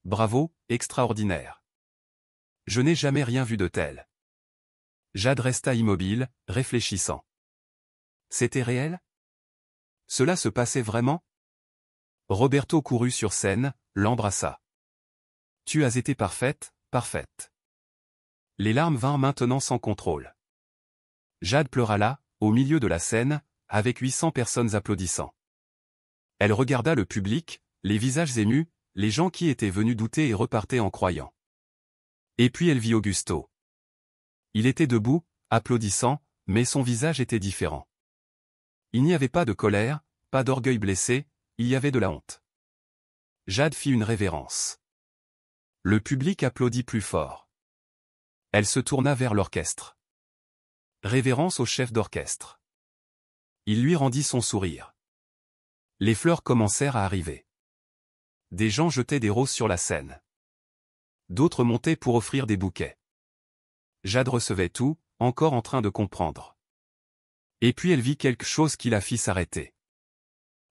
[SPEAKER 1] Bravo, extraordinaire. Je n'ai jamais rien vu de tel. Jade resta immobile, réfléchissant. C'était réel? Cela se passait vraiment? Roberto courut sur scène, l'embrassa. Tu as été parfaite, parfaite. Les larmes vinrent maintenant sans contrôle. Jade pleura là, au milieu de la scène, avec 800 personnes applaudissant. Elle regarda le public, les visages émus, les gens qui étaient venus douter et repartaient en croyant. Et puis elle vit Augusto. Il était debout, applaudissant, mais son visage était différent. Il n'y avait pas de colère, pas d'orgueil blessé, il y avait de la honte. Jade fit une révérence. Le public applaudit plus fort. Elle se tourna vers l'orchestre. Révérence au chef d'orchestre. Il lui rendit son sourire. Les fleurs commencèrent à arriver. Des gens jetaient des roses sur la scène. D'autres montaient pour offrir des bouquets. Jade recevait tout, encore en train de comprendre. Et puis elle vit quelque chose qui la fit s'arrêter.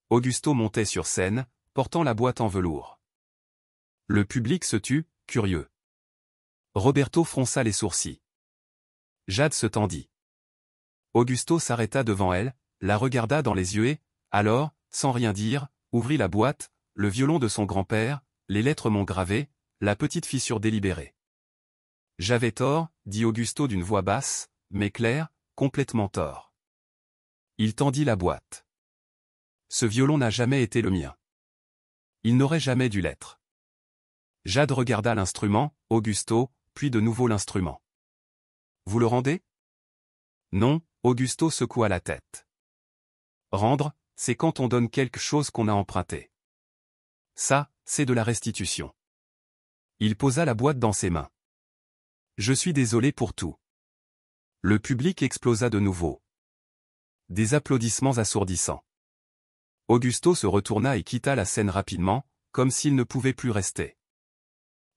[SPEAKER 1] Augusto montait sur scène, portant la boîte en velours. Le public se tut, curieux. Roberto fronça les sourcils. Jade se tendit. Augusto s'arrêta devant elle, la regarda dans les yeux et, alors, sans rien dire, ouvrit la boîte, le violon de son grand-père, les lettres m'ont gravé, la petite fissure délibérée. J'avais tort, dit Augusto d'une voix basse, mais claire, complètement tort. Il tendit la boîte. Ce violon n'a jamais été le mien. Il n'aurait jamais dû l'être. Jade regarda l'instrument, Augusto, puis de nouveau l'instrument. Vous le rendez? Non, Augusto secoua la tête. Rendre, c'est quand on donne quelque chose qu'on a emprunté. Ça, c'est de la restitution. Il posa la boîte dans ses mains. Je suis désolé pour tout. Le public explosa de nouveau. Des applaudissements assourdissants. Augusto se retourna et quitta la scène rapidement, comme s'il ne pouvait plus rester.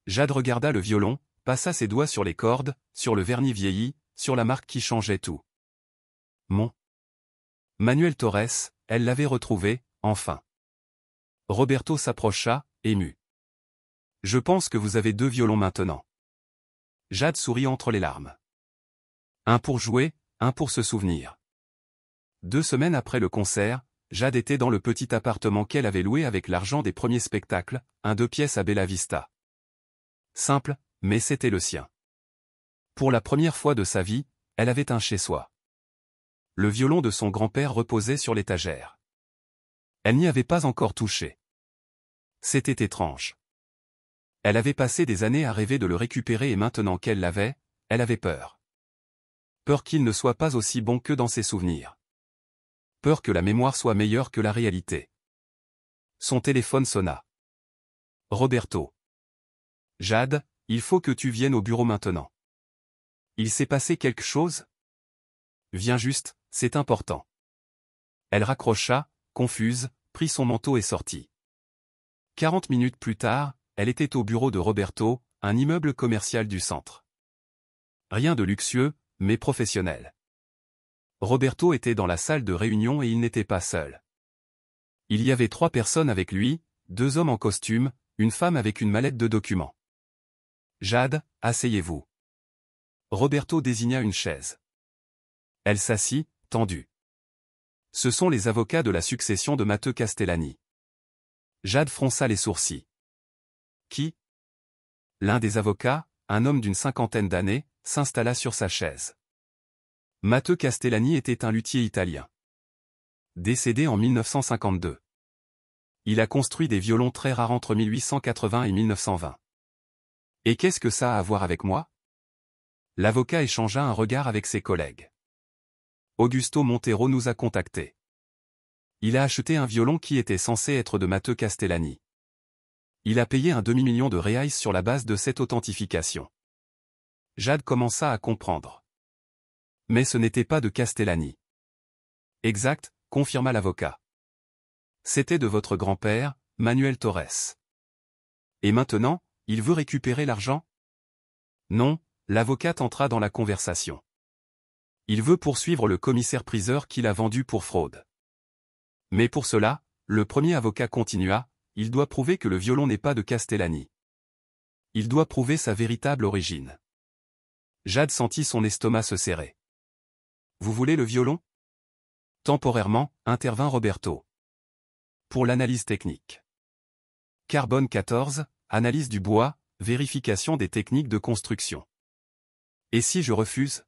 [SPEAKER 1] Jade regarda le violon, passa ses doigts sur les cordes, sur le vernis vieilli, sur la marque qui changeait tout. Mon Manuel Torres, elle l'avait retrouvé, enfin. Roberto s'approcha, ému. Je pense que vous avez 2 violons maintenant. Jade sourit entre les larmes. Un pour jouer, un pour se souvenir. 2 semaines après le concert, Jade était dans le petit appartement qu'elle avait loué avec l'argent des premiers spectacles, un 2 pièces à Bella Vista. Simple, mais c'était le sien. Pour la première fois de sa vie, elle avait un chez-soi. Le violon de son grand-père reposait sur l'étagère. Elle n'y avait pas encore touché. C'était étrange. Elle avait passé des années à rêver de le récupérer et maintenant qu'elle l'avait, elle avait peur. Peur qu'il ne soit pas aussi bon que dans ses souvenirs. Peur que la mémoire soit meilleure que la réalité. Son téléphone sonna. Roberto. Jade, il faut que tu viennes au bureau maintenant. Il s'est passé quelque chose? Viens juste, c'est important. Elle raccrocha, confuse, prit son manteau et sortit. 40 minutes plus tard, elle était au bureau de Roberto, un immeuble commercial du centre. Rien de luxueux, mais professionnel. Roberto était dans la salle de réunion et il n'était pas seul. Il y avait 3 personnes avec lui, 2 hommes en costume, une femme avec une mallette de documents. Jade, asseyez-vous. Roberto désigna une chaise. Elle s'assit, tendue. Ce sont les avocats de la succession de Matteo Castellani. Jade fronça les sourcils. Qui? L'un des avocats, un homme d'une 50aine d'années, s'installa sur sa chaise. Matteo Castellani était un luthier italien. Décédé en 1952. Il a construit des violons très rares entre 1880 et 1920. Et qu'est-ce que ça a à voir avec moi? L'avocat échangea un regard avec ses collègues. Augusto Montero nous a contactés. Il a acheté un violon qui était censé être de Matteo Castellani. Il a payé un demi-million de reais sur la base de cette authentification. Jade commença à comprendre. Mais ce n'était pas de Castellani. Exact, confirma l'avocat. C'était de votre grand-père, Manuel Torres. Et maintenant, il veut récupérer l'argent? Non, l'avocate entra dans la conversation. Il veut poursuivre le commissaire-priseur qui l'a vendu pour fraude. Mais pour cela, le premier avocat continua, il doit prouver que le violon n'est pas de Castellani. Il doit prouver sa véritable origine. Jade sentit son estomac se serrer. Vous voulez le violon? Temporairement, intervint Roberto. Pour l'analyse technique. Carbone 14, analyse du bois, vérification des techniques de construction. Et si je refuse?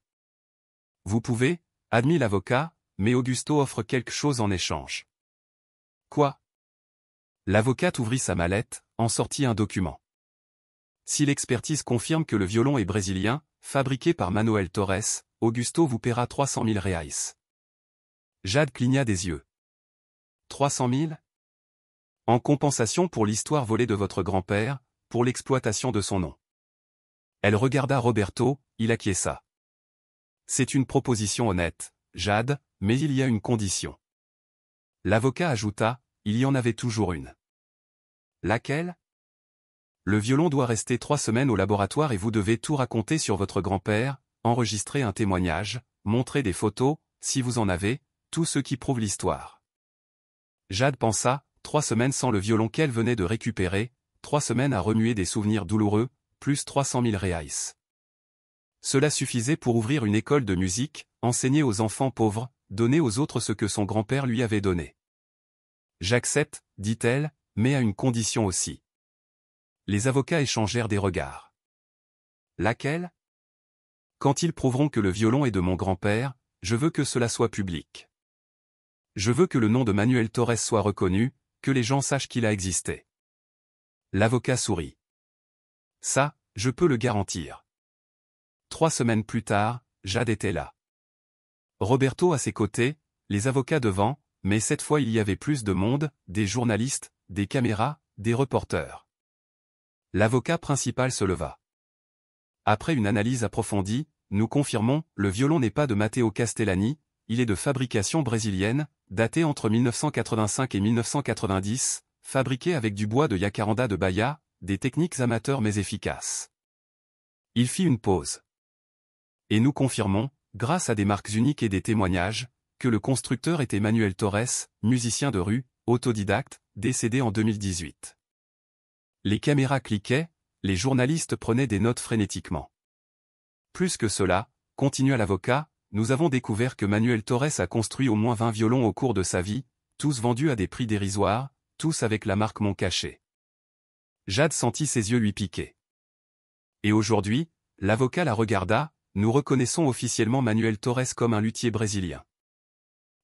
[SPEAKER 1] Vous pouvez, admit l'avocat, mais Augusto offre quelque chose en échange. Quoi? L'avocate ouvrit sa mallette, en sortit un document. Si l'expertise confirme que le violon est brésilien, fabriqué par Manuel Torres, Augusto vous paiera 300 000 reais. Jade cligna des yeux. 300 000? En compensation pour l'histoire volée de votre grand-père, pour l'exploitation de son nom. Elle regarda Roberto, il acquiesça. C'est une proposition honnête, Jade, mais il y a une condition. L'avocat ajouta, il y en avait toujours une. Laquelle? Le violon doit rester 3 semaines au laboratoire et vous devez tout raconter sur votre grand-père, enregistrer un témoignage, montrer des photos, si vous en avez, tout ce qui prouve l'histoire. Jade pensa, 3 semaines sans le violon qu'elle venait de récupérer, 3 semaines à remuer des souvenirs douloureux, plus 300 000 reais. Cela suffisait pour ouvrir une école de musique, enseigner aux enfants pauvres, donner aux autres ce que son grand-père lui avait donné. J'accepte, dit-elle, mais à une condition aussi. Les avocats échangèrent des regards. Laquelle? Quand ils prouveront que le violon est de mon grand-père, je veux que cela soit public. Je veux que le nom de Manuel Torres soit reconnu, que les gens sachent qu'il a existé. L'avocat sourit. Ça, je peux le garantir. 3 semaines plus tard, Jade était là. Roberto à ses côtés, les avocats devant, mais cette fois il y avait plus de monde, des journalistes, des caméras, des reporters. L'avocat principal se leva. Après une analyse approfondie, nous confirmons, le violon n'est pas de Matteo Castellani, il est de fabrication brésilienne, daté entre 1985 et 1990, fabriqué avec du bois de Jacaranda de Bahia, des techniques amateurs mais efficaces. Il fit une pause. Et nous confirmons, grâce à des marques uniques et des témoignages, que le constructeur était Manuel Torres, musicien de rue, autodidacte, décédé en 2018. Les caméras cliquaient, les journalistes prenaient des notes frénétiquement. Plus que cela, continua l'avocat, nous avons découvert que Manuel Torres a construit au moins 20 violons au cours de sa vie, tous vendus à des prix dérisoires, tous avec la marque Moncaché. Jade sentit ses yeux lui piquer. Et aujourd'hui, l'avocat la regarda, nous reconnaissons officiellement Manuel Torres comme un luthier brésilien.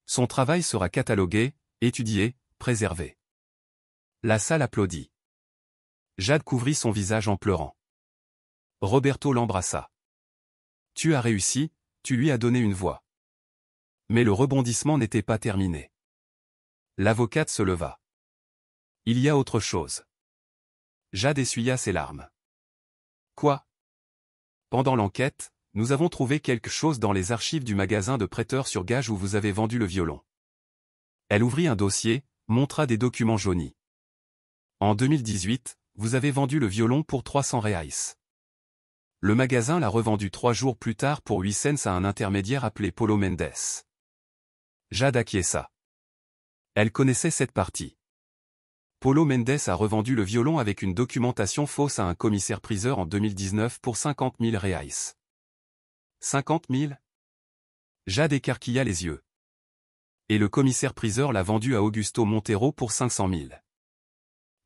[SPEAKER 1] Son travail sera catalogué, étudié, préservé. La salle applaudit. Jade couvrit son visage en pleurant. Roberto l'embrassa. Tu as réussi, tu lui as donné une voix. Mais le rebondissement n'était pas terminé. L'avocate se leva. Il y a autre chose. Jade essuya ses larmes. Quoi? Pendant l'enquête, nous avons trouvé quelque chose dans les archives du magasin de prêteurs sur gage où vous avez vendu le violon. Elle ouvrit un dossier, montra des documents jaunis. En 2018, vous avez vendu le violon pour 300 reais. Le magasin l'a revendu 3 jours plus tard pour 8 cents à un intermédiaire appelé Paulo Mendes. Jade acquiesça. Elle connaissait cette partie. Paulo Mendes a revendu le violon avec une documentation fausse à un commissaire-priseur en 2019 pour 50 000 reais. 50 000? Jade écarquilla les yeux. Et le commissaire-priseur l'a vendu à Augusto Montero pour 500 000.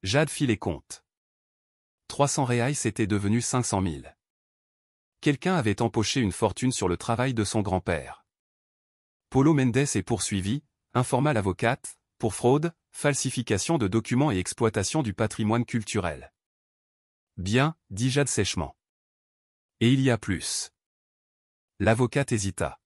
[SPEAKER 1] Jade fit les comptes. 300 reais était devenu 500 000. Quelqu'un avait empoché une fortune sur le travail de son grand-père. Paulo Mendes est poursuivi, informa l'avocate, pour fraude, falsification de documents et exploitation du patrimoine culturel. Bien, dit Jade sèchement. Et il y a plus. L'avocate hésita.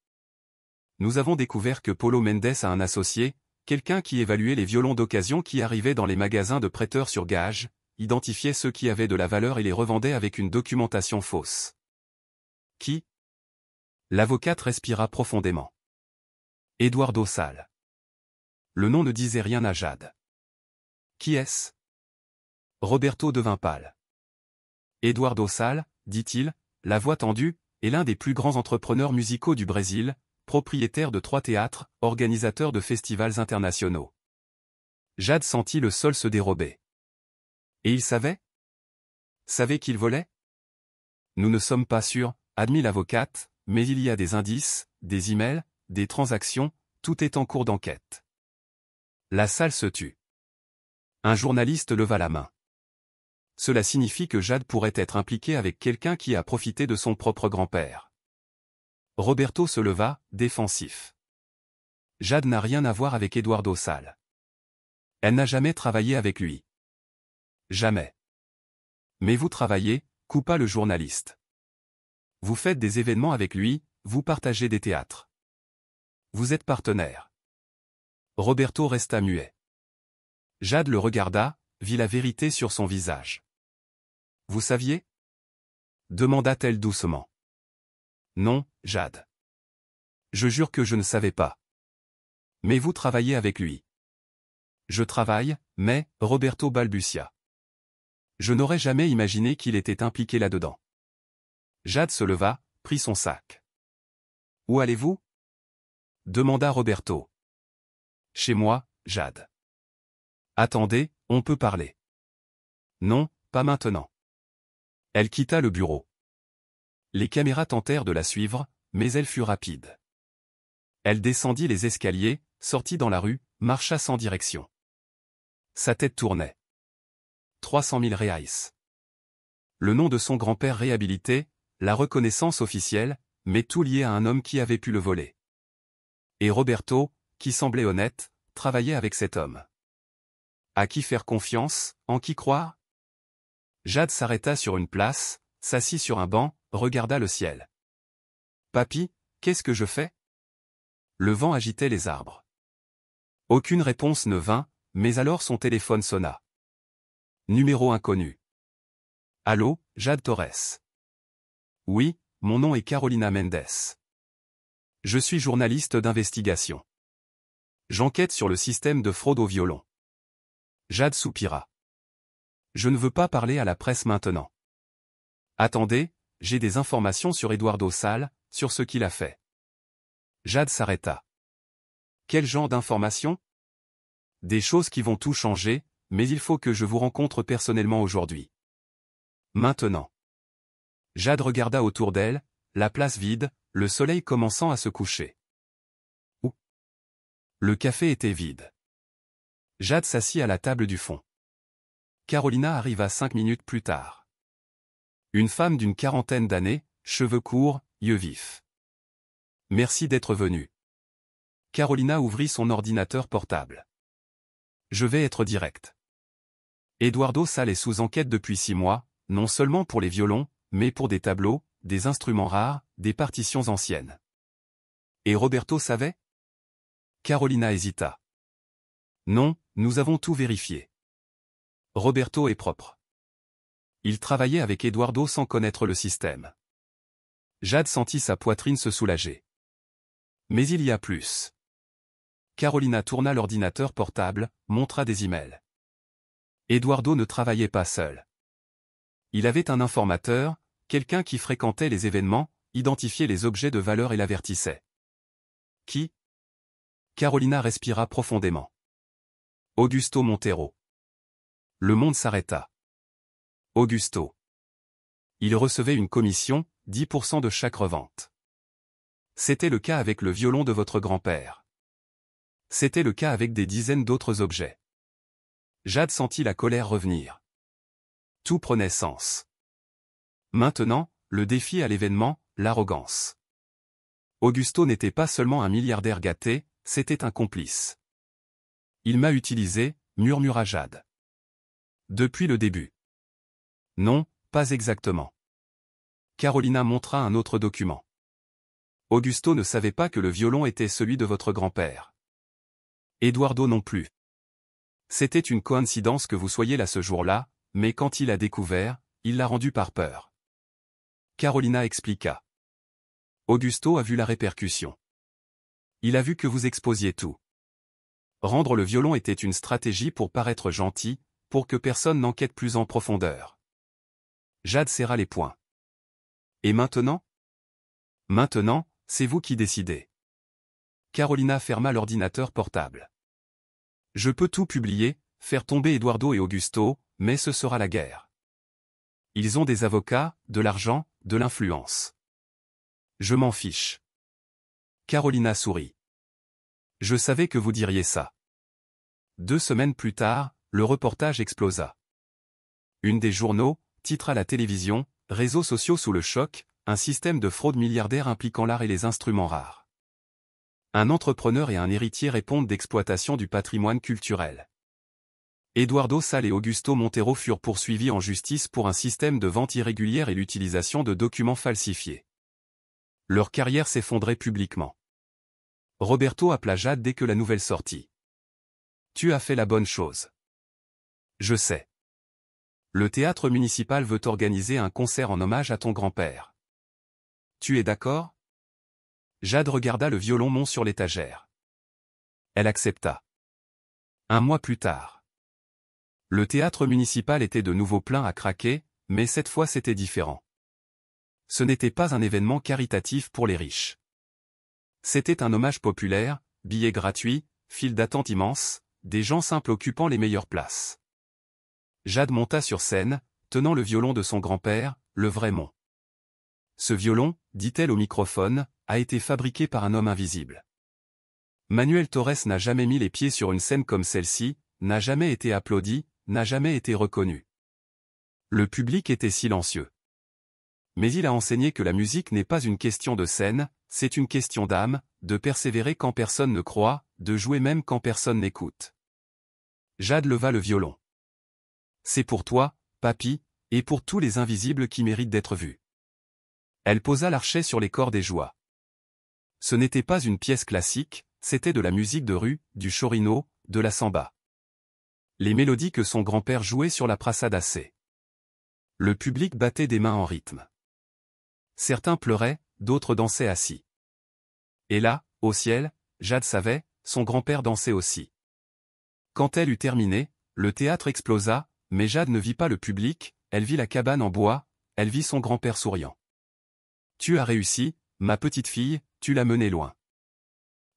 [SPEAKER 1] Nous avons découvert que Paulo Mendes a un associé, quelqu'un qui évaluait les violons d'occasion qui arrivaient dans les magasins de prêteurs sur gage, identifiait ceux qui avaient de la valeur et les revendait avec une documentation fausse. Qui? L'avocate respira profondément. Eduardo Sal. Le nom ne disait rien à Jade. Qui est-ce? Roberto devint pâle. Eduardo Sal, dit-il, la voix tendue, est l'un des plus grands entrepreneurs musicaux du Brésil, propriétaire de 3 théâtres, organisateur de festivals internationaux. Jade sentit le sol se dérober. Et il savait? Savait qu'il volait? Nous ne sommes pas sûrs, admit l'avocate, mais il y a des indices, des emails, des transactions, tout est en cours d'enquête. La salle se tut. Un journaliste leva la main. Cela signifie que Jade pourrait être impliquée avec quelqu'un qui a profité de son propre grand-père. Roberto se leva, défensif. Jade n'a rien à voir avec Eduardo Sal. Elle n'a jamais travaillé avec lui. Jamais. Mais vous travaillez, coupa le journaliste. Vous faites des événements avec lui, vous partagez des théâtres. Vous êtes partenaire. Roberto resta muet. Jade le regarda, vit la vérité sur son visage. Vous saviez? Demanda-t-elle doucement. Non, Jade. Je jure que je ne savais pas. Mais vous travaillez avec lui. Je travaille, mais, Roberto balbutia. Je n'aurais jamais imaginé qu'il était impliqué là-dedans. Jade se leva, prit son sac. Où allez-vous? Demanda Roberto. Chez moi, Jade. Attendez, on peut parler. Non, pas maintenant. Elle quitta le bureau. Les caméras tentèrent de la suivre, mais elle fut rapide. Elle descendit les escaliers, sortit dans la rue, marcha sans direction. Sa tête tournait. 300 000 reais. Le nom de son grand-père réhabilité, la reconnaissance officielle, mais tout lié à un homme qui avait pu le voler. Et Roberto, qui semblait honnête, travaillait avec cet homme. À qui faire confiance, en qui croire? Jade s'arrêta sur une place, s'assit sur un banc, regarda le ciel. Papy, qu'est-ce que je fais? Le vent agitait les arbres. Aucune réponse ne vint, mais alors son téléphone sonna. Numéro inconnu. Allô, Jade Torres. Oui, mon nom est Carolina Mendes. Je suis journaliste d'investigation. J'enquête sur le système de fraude au violon. Jade soupira. Je ne veux pas parler à la presse maintenant. Attendez, j'ai des informations sur Eduardo Sal, sur ce qu'il a fait. Jade s'arrêta. Quel genre d'informations? Des choses qui vont tout changer, mais il faut que je vous rencontre personnellement aujourd'hui. Maintenant. Jade regarda autour d'elle, la place vide, le soleil commençant à se coucher. Où? Le café était vide. Jade s'assit à la table du fond. Carolina arriva 5 minutes plus tard. Une femme d'une quarantaine d'années, cheveux courts, yeux vifs. Merci d'être venue. Carolina ouvrit son ordinateur portable. Je vais être direct. Eduardo Sale est sous enquête depuis 6 mois, non seulement pour les violons, mais pour des tableaux, des instruments rares, des partitions anciennes. Et Roberto savait? Carolina hésita. Non, nous avons tout vérifié. Roberto est propre. Il travaillait avec Eduardo sans connaître le système. Jade sentit sa poitrine se soulager. Mais il y a plus. Carolina tourna l'ordinateur portable, montra des emails. Eduardo ne travaillait pas seul. Il avait un informateur, quelqu'un qui fréquentait les événements, identifiait les objets de valeur et l'avertissait. Qui? Carolina respira profondément. Augusto Montero. Le monde s'arrêta. Augusto. Il recevait une commission, 10% de chaque revente. C'était le cas avec le violon de votre grand-père. C'était le cas avec des dizaines d'autres objets. Jade sentit la colère revenir. Tout prenait sens. Maintenant, le défi à l'événement, l'arrogance. Augusto n'était pas seulement un milliardaire gâté, c'était un complice. Il m'a utilisé, murmura Jade. Depuis le début. Non, pas exactement. Carolina montra un autre document. Augusto ne savait pas que le violon était celui de votre grand-père. Eduardo non plus. C'était une coïncidence que vous soyez là ce jour-là, mais quand il a découvert, il l'a rendu par peur. Carolina expliqua. Augusto a vu la répercussion. Il a vu que vous exposiez tout. Rendre le violon était une stratégie pour paraître gentil, pour que personne n'enquête plus en profondeur. Jade serra les poings. Et maintenant? Maintenant, c'est vous qui décidez. Carolina ferma l'ordinateur portable. Je peux tout publier, faire tomber Eduardo et Augusto, mais ce sera la guerre. Ils ont des avocats, de l'argent, de l'influence. Je m'en fiche. Carolina sourit. Je savais que vous diriez ça. 2 semaines plus tard, le reportage explosa. Une des journaux, titre à la télévision, réseaux sociaux sous le choc, un système de fraude milliardaire impliquant l'art et les instruments rares. Un entrepreneur et un héritier répondent d'exploitation du patrimoine culturel. Eduardo Sale et Augusto Montero furent poursuivis en justice pour un système de vente irrégulière et l'utilisation de documents falsifiés. Leur carrière s'effondrait publiquement. Roberto appela Jade dès que la nouvelle sortit. Tu as fait la bonne chose. Je sais. Le théâtre municipal veut organiser un concert en hommage à ton grand-père. Tu es d'accord? Jade regarda le violon mont sur l'étagère. Elle accepta. 1 mois plus tard. Le théâtre municipal était de nouveau plein à craquer, mais cette fois c'était différent. Ce n'était pas un événement caritatif pour les riches. C'était un hommage populaire, billets gratuits, files d'attente immenses, des gens simples occupant les meilleures places. Jade monta sur scène, tenant le violon de son grand-père, le vrai Mont. Ce violon, dit-elle au microphone, a été fabriqué par un homme invisible. Manuel Torres n'a jamais mis les pieds sur une scène comme celle-ci, n'a jamais été applaudi, n'a jamais été reconnu. Le public était silencieux. Mais il a enseigné que la musique n'est pas une question de scène, c'est une question d'âme, de persévérer quand personne ne croit, de jouer même quand personne n'écoute. Jade leva le violon. C'est pour toi, papy, et pour tous les invisibles qui méritent d'être vus. Elle posa l'archet sur les cordes et joua. Ce n'était pas une pièce classique, c'était de la musique de rue, du chorino, de la samba. Les mélodies que son grand-père jouait sur la Praça Sé. Le public battait des mains en rythme. Certains pleuraient, d'autres dansaient assis. Et là, au ciel, Jade savait, son grand-père dansait aussi. Quand elle eut terminé, le théâtre explosa, mais Jade ne vit pas le public, elle vit la cabane en bois, elle vit son grand-père souriant. Tu as réussi, ma petite fille, tu l'as menée loin.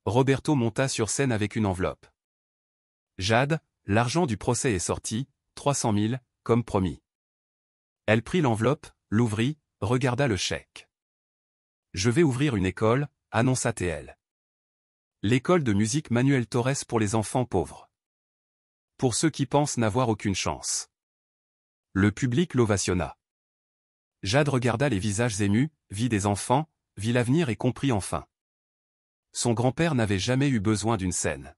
[SPEAKER 1] Roberto monta sur scène avec une enveloppe. Jade, l'argent du procès est sorti, 300 000, comme promis. Elle prit l'enveloppe, l'ouvrit, regarda le chèque. Je vais ouvrir une école, annonça-t-elle. L'école de musique Manuel Torres pour les enfants pauvres. Pour ceux qui pensent n'avoir aucune chance. Le public l'ovationna. Jade regarda les visages émus, vit des enfants, vit l'avenir et comprit enfin. Son grand-père n'avait jamais eu besoin d'une scène.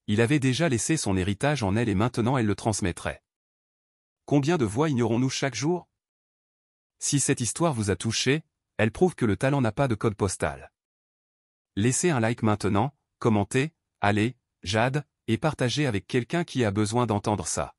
[SPEAKER 1] Il avait déjà laissé son héritage en elle et maintenant elle le transmettrait. Combien de voix ignorons-nous chaque jour? Si cette histoire vous a touché, elle prouve que le talent n'a pas de code postal. Laissez un like maintenant, commentez, allez, Jade, et partagez avec quelqu'un qui a besoin d'entendre ça.